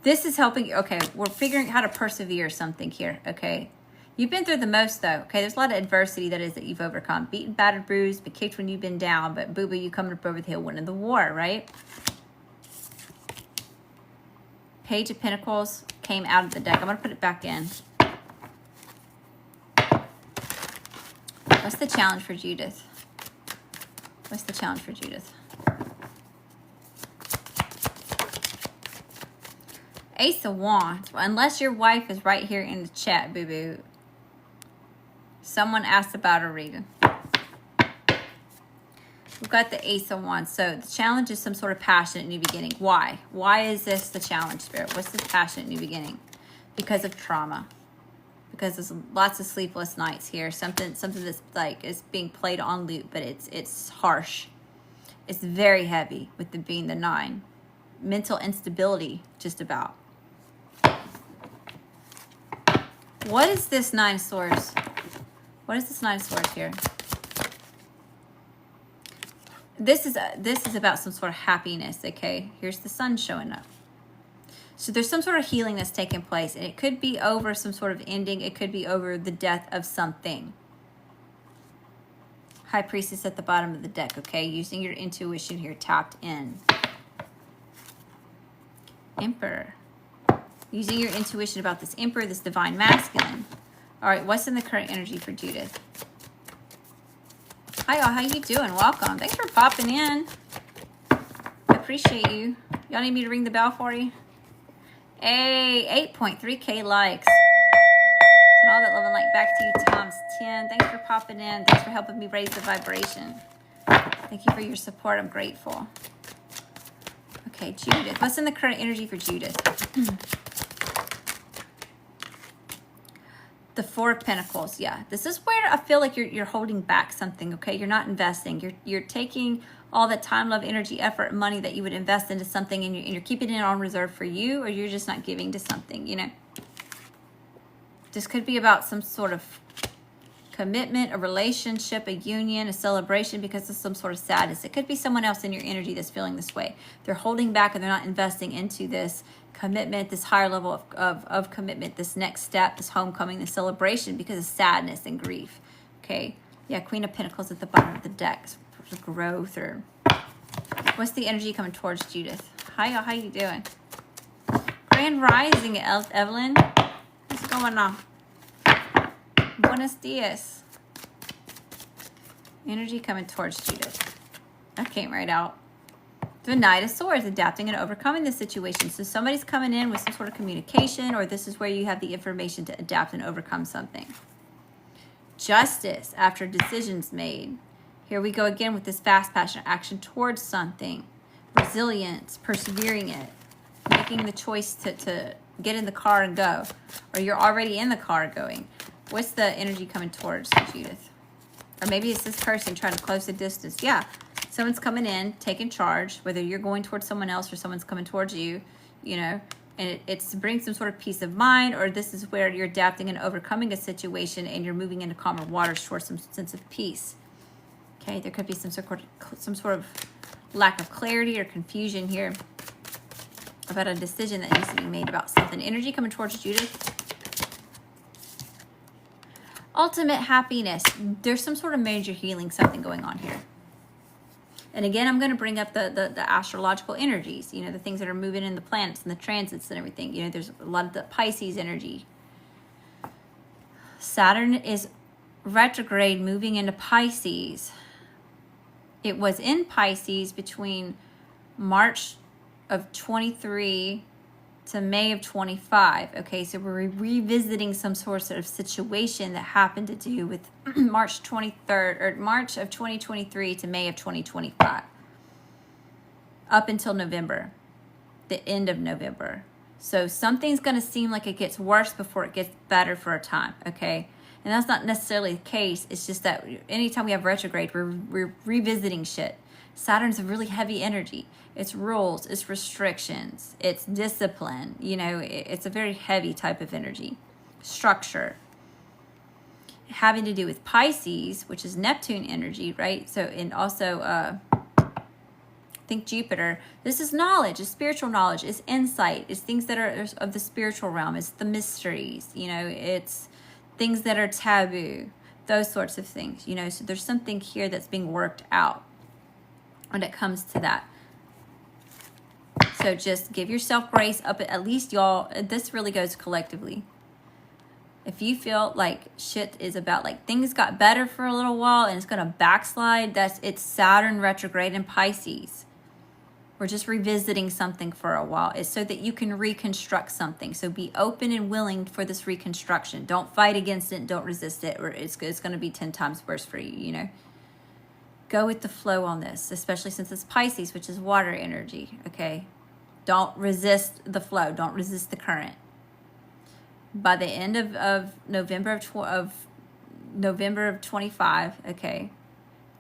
This is helping you. Okay, we're figuring out how to persevere something here, okay? You've been through the most, though, okay? There's a lot of adversity that you've overcome. Beaten, battered, bruised, but kicked when you've been down. But boo-boo, you coming up over the hill, winning the war, right? Page of Pentacles came out of the deck. I'm going to put it back in. What's the challenge for Judith? What's the challenge for Judith? Ace of Wands. Well, unless your wife is right here in the chat, boo-boo. Someone asked about a reading. We've got the Ace of Wands. So the challenge is some sort of passionate new beginning. Why? Why is this the challenge, Spirit? What's this passionate new beginning? Because of trauma. Because there's lots of sleepless nights here. Something that's like is being played on loop, but it's harsh. It's very heavy with being the 9. Mental instability, just about. What is this 9 of Swords? What is this 9 of Swords here? This is about some sort of happiness, okay? Here's the Sun showing up. So there's some sort of healing that's taking place, and it could be over some sort of ending. It could be over the death of something. High Priestess at the bottom of the deck, okay? Using your intuition here, tapped in. Emperor. Using your intuition about this Emperor, this Divine Masculine. All right, what's in the current energy for Judith? Hi, y'all. How you doing? Welcome. Thanks for popping in. I appreciate you. Y'all need me to ring the bell for you? Hey, 8.3K likes. And all that love and light back to you times 10. Thanks for popping in. Thanks for helping me raise the vibration. Thank you for your support. I'm grateful. Okay, Judith. What's in the current energy for Judith? The Four of Pentacles. Yeah, this is where I feel like you're holding back something, okay? You're not investing. You're taking all the time, love, energy, effort, and money that you would invest into something, and you're keeping it on reserve for you, or you're just not giving to something, you know? This could be about some sort of commitment, a relationship, a union, a celebration because of some sort of sadness. It could be someone else in your energy that's feeling this way. They're holding back and they're not investing into this commitment, this higher level of commitment, this next step, this homecoming, this celebration because of sadness and grief. Okay. Yeah, Queen of Pentacles at the bottom of the deck. Growth or... What's the energy coming towards Judith? Hi, y'all. How you doing? Grand Rising, Evelyn. What's going on? Buenos dias. Energy coming towards Judith. That came right out. The Knight of Swords, adapting and overcoming the situation. So somebody's coming in with some sort of communication, or this is where you have the information to adapt and overcome something. Justice, after decisions made. Here we go again with this fast, passionate action towards something. Resilience, persevering it. Making the choice to get in the car and go. Or you're already in the car going. What's the energy coming towards Judith? Or maybe it's this person trying to close the distance. Yeah, someone's coming in, taking charge, whether you're going towards someone else or someone's coming towards you, you know, and it's to bring some sort of peace of mind, or this is where you're adapting and overcoming a situation and you're moving into calmer waters towards some sense of peace. Okay, there could be some sort of lack of clarity or confusion here about a decision that needs to be made about something. Energy coming towards Judith. Ultimate happiness. There's some sort of major healing, something going on here. And again, I'm going to bring up the astrological energies, you know, the things that are moving in the planets and the transits and everything. You know, there's a lot of the Pisces energy. Saturn is retrograde moving into Pisces. It was in Pisces between March of 23 to May of 25. Okay, so we're revisiting some sort of situation that happened to do with March 23rd or March of 2023 to May of 2025. Up until November, the end of November. So something's going to seem like it gets worse before it gets better for a time, okay? And that's not necessarily the case. It's just that anytime we have retrograde, we're revisiting shit. Saturn's a really heavy energy. It's rules, it's restrictions, it's discipline. You know, it's a very heavy type of energy. Structure. Having to do with Pisces, which is Neptune energy, right? So, and also, think Jupiter. This is knowledge, it's spiritual knowledge, it's insight, it's things that are of the spiritual realm, it's the mysteries, you know, it's things that are taboo, those sorts of things, you know. So there's something here that's being worked out when it comes to that. So just give yourself grace up at least, y'all. This really goes collectively. If you feel like shit is about, like, things got better for a little while and it's going to backslide, it's Saturn retrograde in Pisces. We're just revisiting something for a while. It's so that you can reconstruct something. So be open and willing for this reconstruction. Don't fight against it. Don't resist it, or it's going to be 10 times worse for you, you know. Go with the flow on this, especially since it's Pisces, which is water energy, okay? Don't resist the flow. Don't resist the current. By the end of November of November of 25, okay,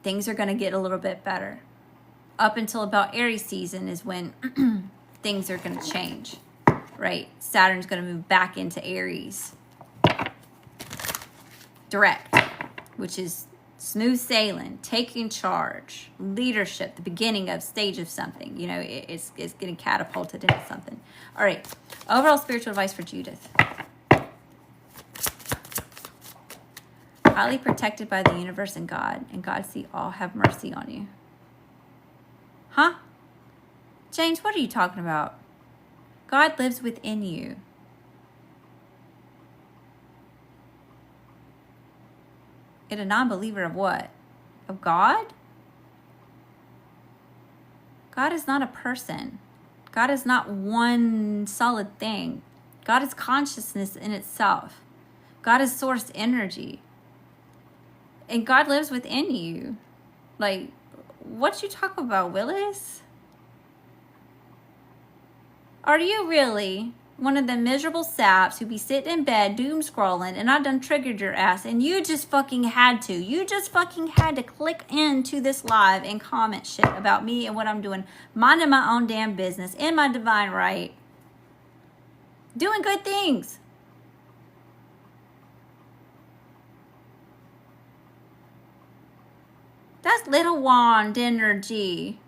things are going to get a little bit better. Up until about Aries season is when things are going to change, right? Saturn's going to move back into Aries. Direct, which is smooth sailing, taking charge, leadership, the beginning of stage of something. You know, it's getting catapulted into something. All right. Overall spiritual advice for Judith. Highly protected by the universe and God see all have mercy on you. Huh? James, what are you talking about? God lives within you. And a non-believer of what? Of God? God is not a person. God is not one solid thing. God is consciousness in itself. God is source energy. And God lives within you. Like, what you talk about, Willis? Are you really one of the miserable saps who be sitting in bed doom scrolling, and I done triggered your ass, and you just fucking had to. You just fucking had to click into this live and comment shit about me and what I'm doing, minding my own damn business, in my divine right, doing good things. That's little wand energy.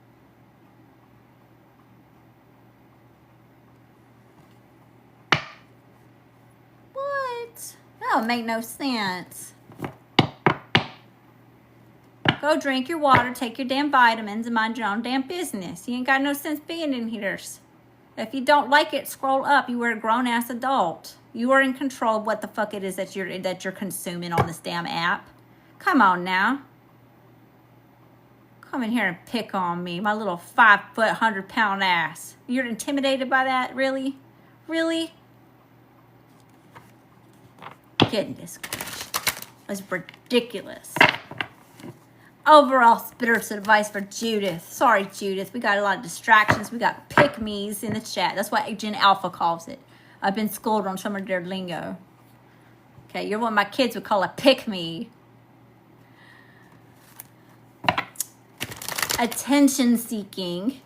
What? That don't make no sense. Go drink your water, take your damn vitamins, and mind your own damn business. You ain't got no sense being in here. If you don't like it, scroll up. You are a grown-ass adult. You are in control of what the fuck it is that you're consuming on this damn app. Come on now. Come in here and pick on me, my little 5 foot, 100-pound ass. You're intimidated by that? Really? Really? Goodness gracious. That's ridiculous. Overall spiritual advice for Judith. Sorry, Judith. We got a lot of distractions. We got pick-me's in the chat. That's what Gen Alpha calls it. I've been schooled on some of their lingo. Okay, you're what my kids would call a pick-me. Attention seeking.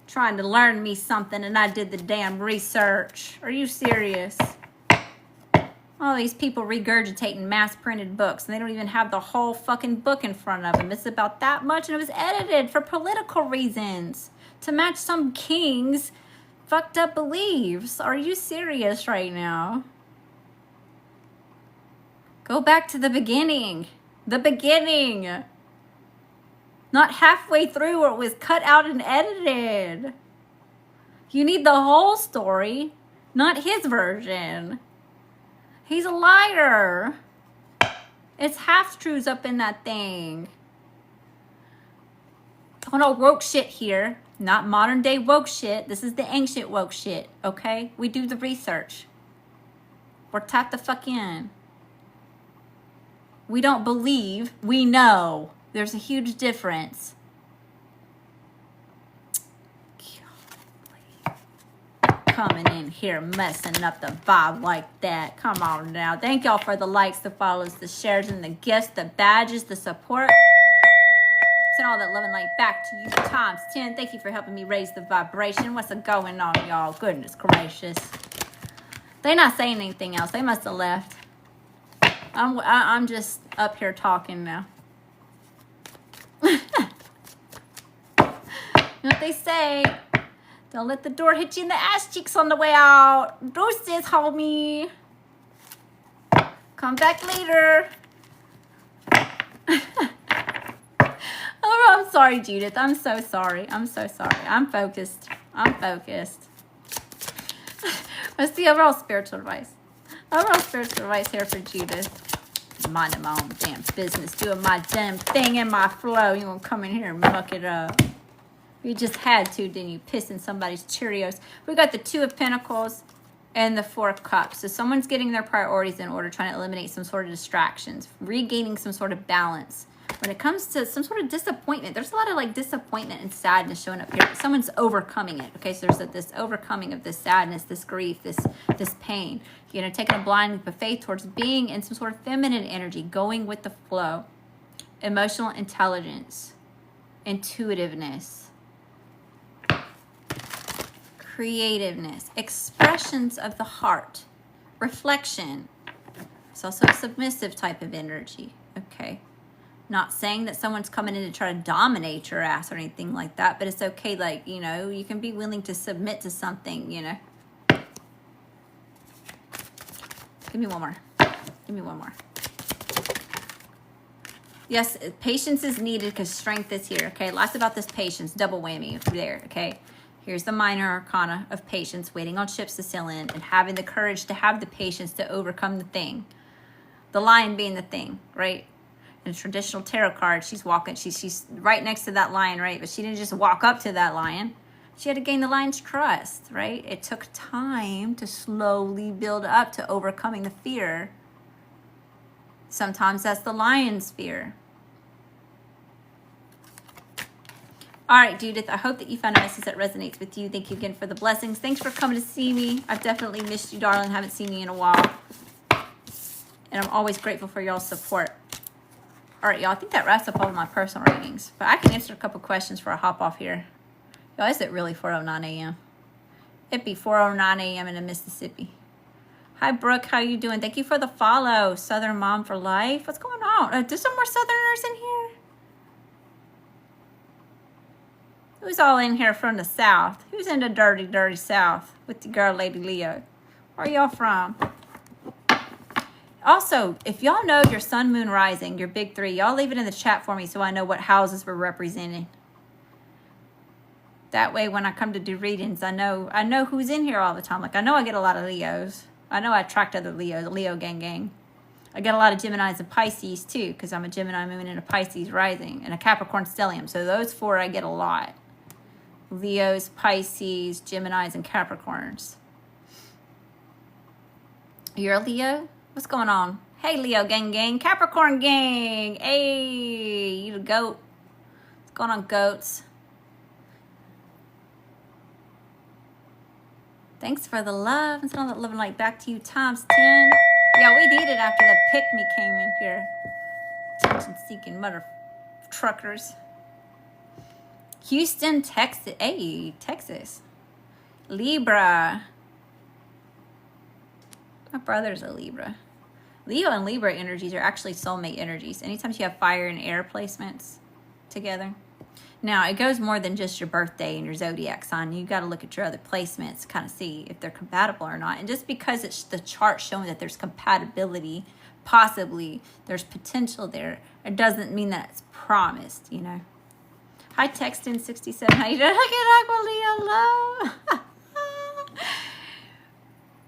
Trying to learn me something and I did the damn research. Are you serious? All these people regurgitating mass printed books and they don't even have the whole fucking book in front of them. It's about that much and it was edited for political reasons to match some king's fucked up beliefs. Are you serious right now? Go back to the beginning. The beginning. Not halfway through where it was cut out and edited. You need the whole story, not his version. He's a liar. It's half-truths up in that thing. Oh no, woke shit here. Not modern day woke shit. This is the ancient woke shit, okay? We do the research. We're tapped the fuck in. We don't believe, we know. There's a huge difference. Coming in here messing up the vibe like that. Come on now. Thank y'all for the likes, the follows, the shares, and the gifts, the badges, the support. Send all that love and light back to you times 10. Thank you for helping me raise the vibration. What's going on, y'all? Goodness gracious. They're not saying anything else. They must have left. I'm just up here talking now. You know what they say? Don't let the door hit you in the ass cheeks on the way out. Deuces, homie. Come back later. Oh, I'm sorry, Judith. I'm so sorry. I'm so sorry. I'm focused. I'm focused. What's the overall spiritual advice? Overall spiritual advice here for Judith. Minding my own damn business. Doing my damn thing in my flow. You won't come in here and muck it up. You just had to, didn't you? Pissing somebody's Cheerios. We got the 2 of Pentacles and the 4 of Cups. So someone's getting their priorities in order, trying to eliminate some sort of distractions, regaining some sort of balance. When it comes to some sort of disappointment, there's a lot of like disappointment and sadness showing up here. Someone's overcoming it. Okay, so there's this overcoming of this sadness, this grief, this pain. You know, taking a blind leap of faith towards being in some sort of feminine energy, going with the flow, emotional intelligence, intuitiveness, creativeness, expressions of the heart, reflection. It's also a submissive type of energy, okay? Not saying that someone's coming in to try to dominate your ass or anything like that, but it's okay, like, you know, you can be willing to submit to something, you know? Give me one more. Give me one more. Yes, patience is needed because strength is here, okay? Lots about this patience, double whammy there, okay? Here's the minor arcana of patience, waiting on ships to sail in and having the courage to have the patience to overcome the thing. The lion being the thing, right? In a traditional tarot card, she's walking, she's right next to that lion, right? But she didn't just walk up to that lion. She had to gain the lion's trust, right? It took time to slowly build up to overcoming the fear. Sometimes that's the lion's fear. All right, Judith, I hope that you found a message that resonates with you. Thank you again for the blessings. Thanks for coming to see me. I've definitely missed you, darling. Haven't seen you in a while. And I'm always grateful for y'all's support. All right, y'all, I think that wraps up all of my personal readings. But I can answer a couple questions before I hop off here. Y'all, is it really 4:09 a.m.? It'd be 4:09 a.m. in Mississippi. Hi, Brooke. How you doing? Thank you for the follow. Southern Mom for Life. What's going on? There's some more Southerners in here? Who's all in here from the South? Who's in the dirty, dirty South with the girl, Lady Leo? Where y'all from? Also, if y'all know your sun, moon, rising, your big 3, y'all leave it in the chat for me so I know what houses we're representing. That way, when I come to do readings, I know who's in here all the time. Like, I know I get a lot of Leos. I know I attract other Leos, Leo gang. I get a lot of Geminis and Pisces, too, because I'm a Gemini moon and a Pisces rising and a Capricorn stellium. So those 4 I get a lot. Leos, Pisces, Geminis, and Capricorns. You're a Leo? What's going on? Hey, Leo gang. Capricorn gang. Hey, you the goat. What's going on, goats? Thanks for the love. And all that love and light back to you times 10. Yeah, we need it after the pick-me came in here. Attention-seeking mother truckers. Houston, Texas. Hey, Texas. Libra. My brother's a Libra. Leo and Libra energies are actually soulmate energies. Anytime you have fire and air placements together, Now, it goes more than just your birthday and your zodiac sign. You got to look at your other placements to kind of see if they're compatible or not. And just because it's the chart showing that there's compatibility, possibly there's potential there, it doesn't mean that it's promised, you know. Hi, Textin 67. How you doing? Look at Aqua Leo.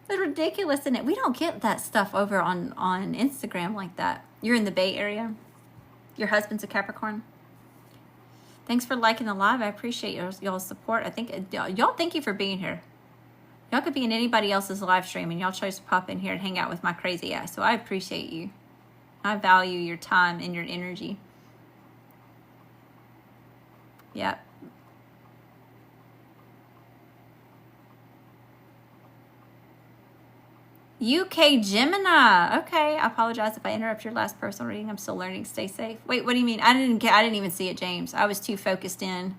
It's ridiculous, isn't it? We don't get that stuff over on Instagram like that. You're in the Bay Area. Your husband's a Capricorn. Thanks for liking the live. I appreciate y'all's support. I think y'all, thank you for being here. Y'all could be in anybody else's live stream, and y'all chose to pop in here and hang out with my crazy ass. So I appreciate you. I value your time and your energy. Yep. UK Gemini. Okay, I apologize if I interrupt your last personal reading. I'm still learning. Stay safe. Wait, what do you mean? I didn't even see it, James. I was too focused in.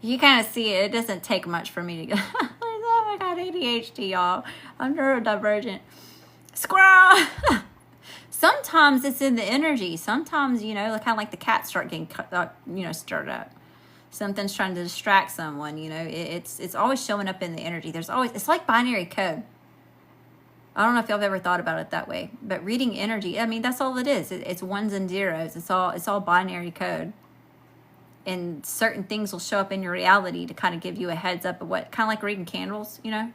You kind of see it. It doesn't take much for me to go. Oh, I got ADHD, y'all. I'm neurodivergent. Squirrel. Sometimes it's in the energy. Sometimes, you know, kind of like the cat start getting stirred up. Something's trying to distract someone. You know, it's always showing up in the energy. It's like binary code. I don't know if y'all have ever thought about it that way, but reading energy, I mean, that's all it is. It's ones and zeros. It's all binary code. And certain things will show up in your reality to kind of give you a heads up of what, kind of like reading candles, you know?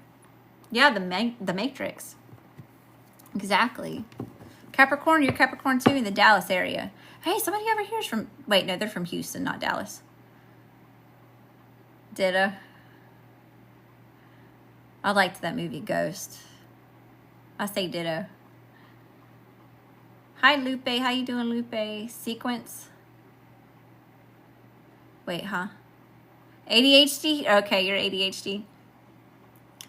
Yeah, the Matrix. Exactly. Capricorn, you're Capricorn too in the Dallas area. Hey, somebody over here is from, wait, no, they're from Houston, not Dallas. Ditto. I liked that movie, Ghost. I say ditto. Hi, Lupe. How you doing, Lupe? Sequence. Wait, huh? ADHD? Okay, you're ADHD.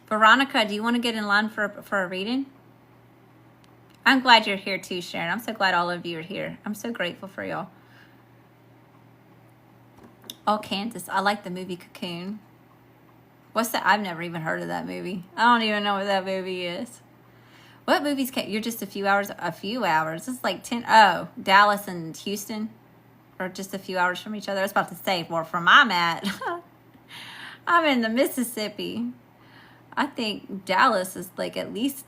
Veronica, do you want to get in line for a reading? I'm glad you're here too, Sharon. I'm so glad all of you are here. I'm so grateful for y'all. Oh, Kansas. I like the movie Cocoon. What's that? I've never even heard of that movie. I don't even know what that movie is. What movies you're just a few hours? It's like 10. Oh, Dallas and Houston are just a few hours from each other. I was about to say, well, from I'm at, I'm in the Mississippi. I think Dallas is like at least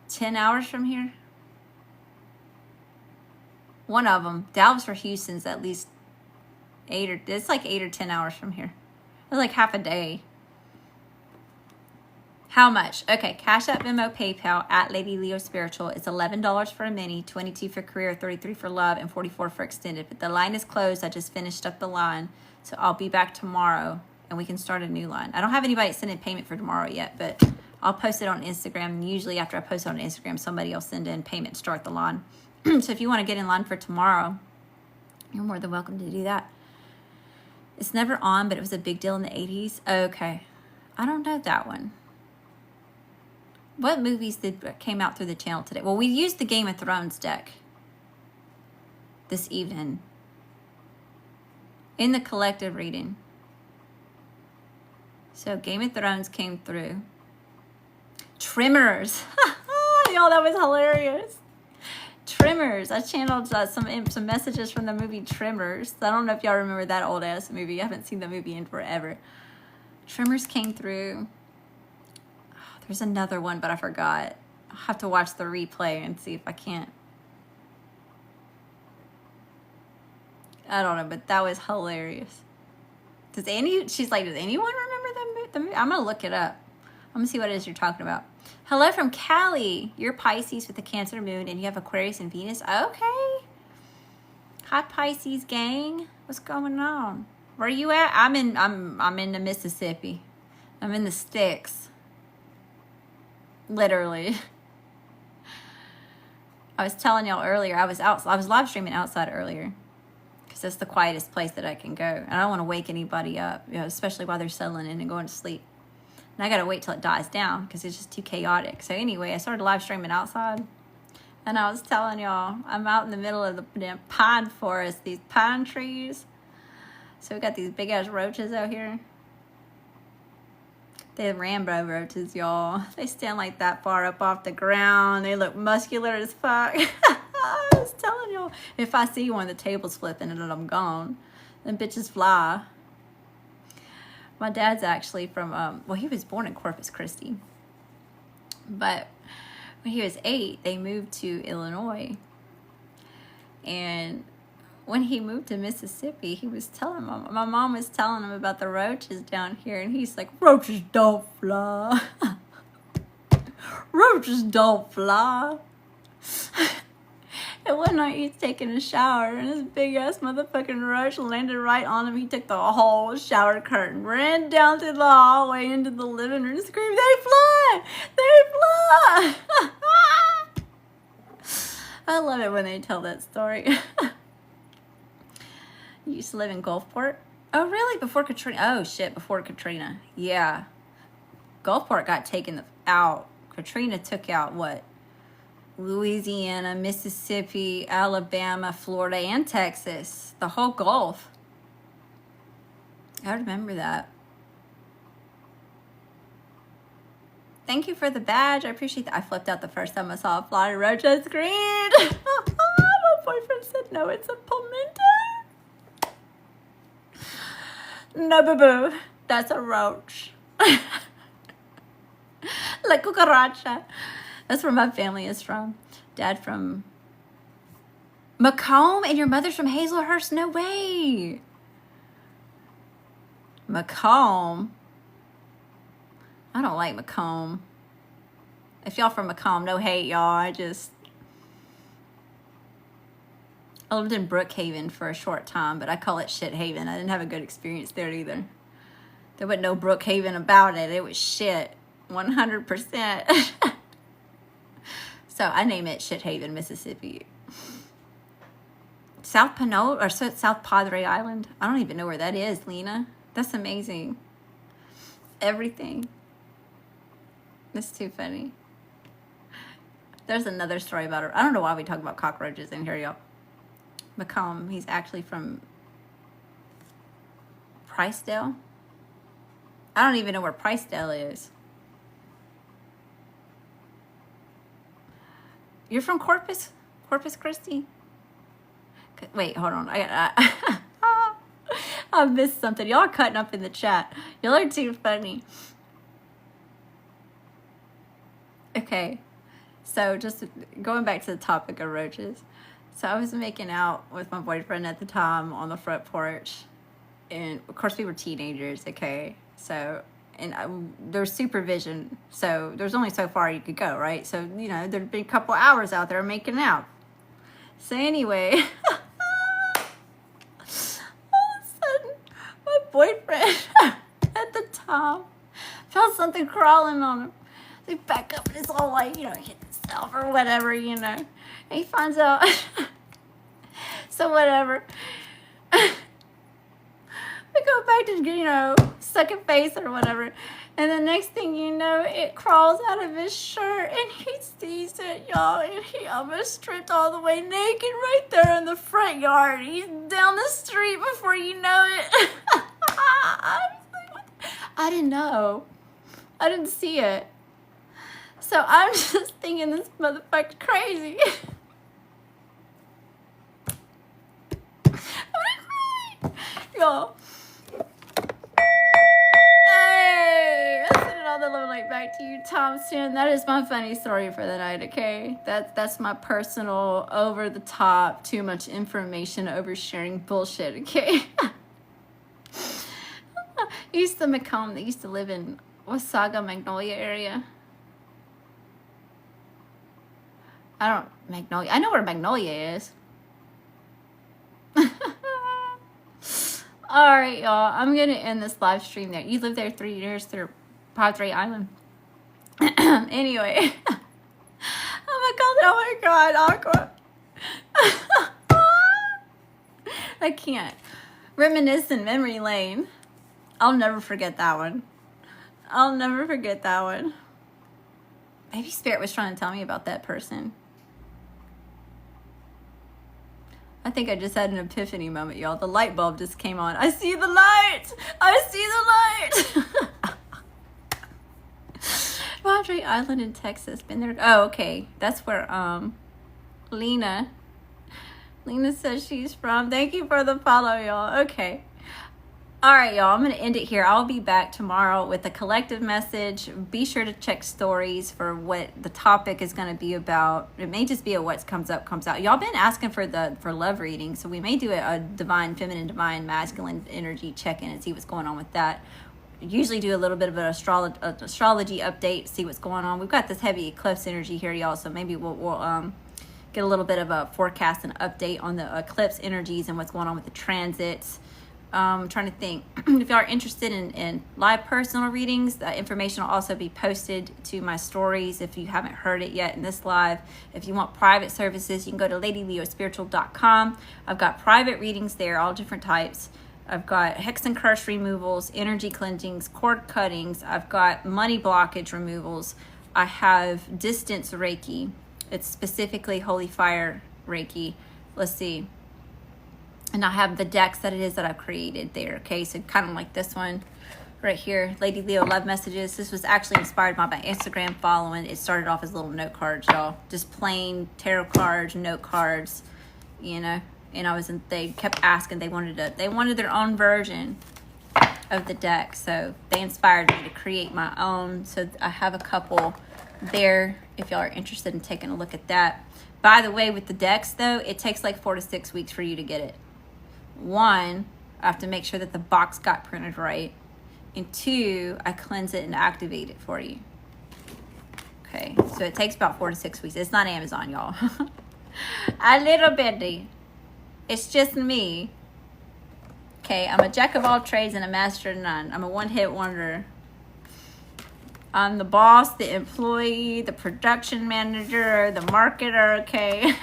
10 hours from here. One of them, Dallas or Houston's at least it's like 8 or 10 hours from here. It's like half a day. How much? Okay, Cash App, Venmo, PayPal at ladyleospiritual. It's $11 for a mini, $22 for career, $33 for love, and $44 for extended. But the line is closed. I just finished up the line. So I'll be back tomorrow and we can start a new line. I don't have anybody sending payment for tomorrow yet, but I'll post it on Instagram. And usually after I post it on Instagram, somebody will send in payment to start the line. So if you want to get in line for tomorrow, you're more than welcome to do that. It's never on, but it was a big deal in the 80s. Okay. I don't know that one. What movies came out through the channel today? Well, we used the Game of Thrones deck this evening in the collective reading. So Game of Thrones came through. Tremors. Y'all, that was hilarious. Tremors. I channeled some messages from the movie Tremors. I don't know if y'all remember that old ass movie. I haven't seen the movie in forever. Tremors came through. There's another one, but I forgot. I'll have to watch the replay and see if I can't. I don't know, but that was hilarious. She's like, does anyone remember the movie? I'm going to look it up. I'm going to see what it is you're talking about. Hello from Cali. You're Pisces with the Cancer moon and you have Aquarius and Venus. Okay. Hi, Pisces gang. What's going on? Where are you at? I'm in the Mississippi. I'm in the sticks. Literally. I was telling y'all earlier, I was live streaming outside earlier because that's the quietest place that I can go. And I don't want to wake anybody up, you know, especially while they're settling in and going to sleep. And I got to wait till it dies down because it's just too chaotic. So anyway, I started live streaming outside and I was telling y'all, I'm out in the middle of the damn pine forest, these pine trees. So we got these big ass roaches out here. They're Rambo roaches, y'all. They stand like that far up off the ground. They look muscular as fuck. I was telling y'all, if I see one, the table's flipping and I'm gone. And bitches fly. My dad's actually from, well, he was born in Corpus Christi. But when he was 8, they moved to Illinois. And when he moved to Mississippi, he was telling my mom was telling him about the roaches down here. And he's like, roaches don't fly. Roaches don't fly. And one night he's taking a shower and this big ass motherfucking roach landed right on him. He took the whole shower curtain, ran down through the hallway into the living room and screamed, "They fly! They fly!" I love it when they tell that story. You used to live in Gulfport? Oh, really? Before Katrina? Oh, shit, before Katrina. Yeah. Gulfport got taken out. Katrina took out what? Louisiana, Mississippi, Alabama, Florida, and Texas. The whole Gulf. I remember that. Thank you for the badge. I appreciate that. I flipped out the first time I saw a flying roach. I screamed. My boyfriend said, no, it's a pimento. No, boo-boo. That's a roach. La cucaracha. That's where my family is from. Dad from Macomb, and your mother's from Hazelhurst? No way. Macomb. I don't like Macomb. If y'all from Macomb, no hate, y'all. I lived in Brookhaven for a short time, but I call it shit haven. I didn't have a good experience there either. There wasn't no Brookhaven about it. It was shit. 100%. So I name it Shit Haven, Mississippi. South Pinole or South Padre Island. I don't even know where that is, Lena. That's amazing. Everything. That's too funny. There's another story about her. I don't know why we talk about cockroaches in here, y'all. Macomb, he's actually from Pricedale. I don't even know where Pricedale is. You're from Corpus Christi? Wait, hold on. I missed something. Y'all are cutting up in the chat. Y'all are too funny. Okay, so just going back to the topic of roaches. So I was making out with my boyfriend at the time on the front porch. And of course we were teenagers, okay? So, and there's supervision. So there's only so far you could go, right? So, you know, there'd be a couple hours out there making out. So anyway, all of a sudden, my boyfriend at the time felt something crawling on him. They back up and it's all like, you know, hit himself or whatever, you know. And he finds out. So whatever. We go back to, you know, second face or whatever. And the next thing you know, it crawls out of his shirt and he sees it, y'all. And he almost stripped all the way naked right there in the front yard. He's down the street before you know it. I didn't know. I didn't see it. So I'm just thinking this motherfucker's crazy. I'm gonna cry. Y'all. Hey, I'm sending all the love and light back to you, Thompson. That is my funny story for the night, okay? That's my personal, over the top, too much information, oversharing bullshit, okay? Used to Macomb, they used to live in Wasaga, Magnolia area. Magnolia. I know where Magnolia is. All right, y'all. I'm going to end this live stream there. You lived there 3 years through Padre Island. Anyway. Oh my God, Aqua. I can't. Reminiscent memory lane. I'll never forget that one. I'll never forget that one. Maybe Spirit was trying to tell me about that person. I think I just had an epiphany moment, y'all. The light bulb just came on. I see the light! I see the light! Padre Island in Texas. Been there. Oh, okay. That's where Lena Lena says she's from. Thank you for the follow, y'all. Okay. All right, y'all. I'm going to end it here. I'll be back tomorrow with a collective message. Be sure to check stories for what the topic is going to be about. It may just be a what comes up, comes out. Y'all been asking for love reading, so we may do a divine feminine, divine masculine energy check-in and see what's going on with that. Usually do a little bit of an astrology update, see what's going on. We've got this heavy eclipse energy here, y'all, so maybe we'll get a little bit of a forecast and update on the eclipse energies and what's going on with the transits. I'm trying to think if y'all are interested in live personal readings. That information will also be posted to my stories if you haven't heard it yet in this live. If you want private services, you can go to ladyleospiritual.com. I've got private readings there, all different types. I've got hex and curse removals, energy cleansings, cord cuttings. I've got money blockage removals. I have distance Reiki. It's specifically holy fire Reiki. Let's see. And I have the decks that it is that I've created there. Okay, so kind of like this one right here, Lady Leo Love Messages. This was actually inspired by my Instagram following. It started off as little note cards, y'all. Just plain tarot cards, note cards, you know. And they kept asking, they wanted their own version of the deck. So they inspired me to create my own. So I have a couple there if y'all are interested in taking a look at that. By the way, with the decks though, it takes like 4 to 6 weeks for you to get it. 1, I have to make sure that the box got printed right. And 2, I cleanse it and activate it for you. Okay, so it takes about 4 to 6 weeks. It's not Amazon, y'all. A little bitty. It's just me. Okay, I'm a jack of all trades and a master of none. I'm a one-hit wonder. I'm the boss, the employee, the production manager, the marketer, okay?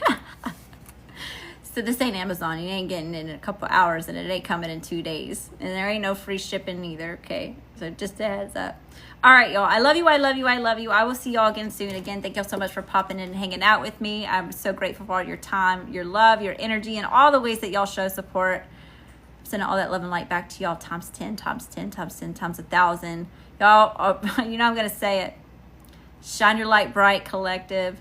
So this ain't Amazon. You ain't getting it in a couple hours, and it ain't coming in 2 days. And there ain't no free shipping either, okay? So just a heads up. All right, y'all. I love you. I love you. I love you. I will see y'all again soon. Again, thank y'all so much for popping in and hanging out with me. I'm so grateful for all your time, your love, your energy, and all the ways that y'all show support. I'm sending all that love and light back to y'all times 10, times 10, times 10, times 1,000. Y'all, you know I'm going to say it. Shine your light bright, collective.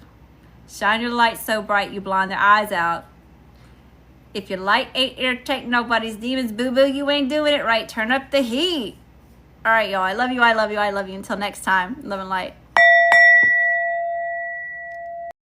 Shine your light so bright you blind their eyes out. If your light ain't irritating nobody's demons, boo-boo, you ain't doing it right. Turn up the heat. All right, y'all. I love you. I love you. I love you. Until next time. Love and light.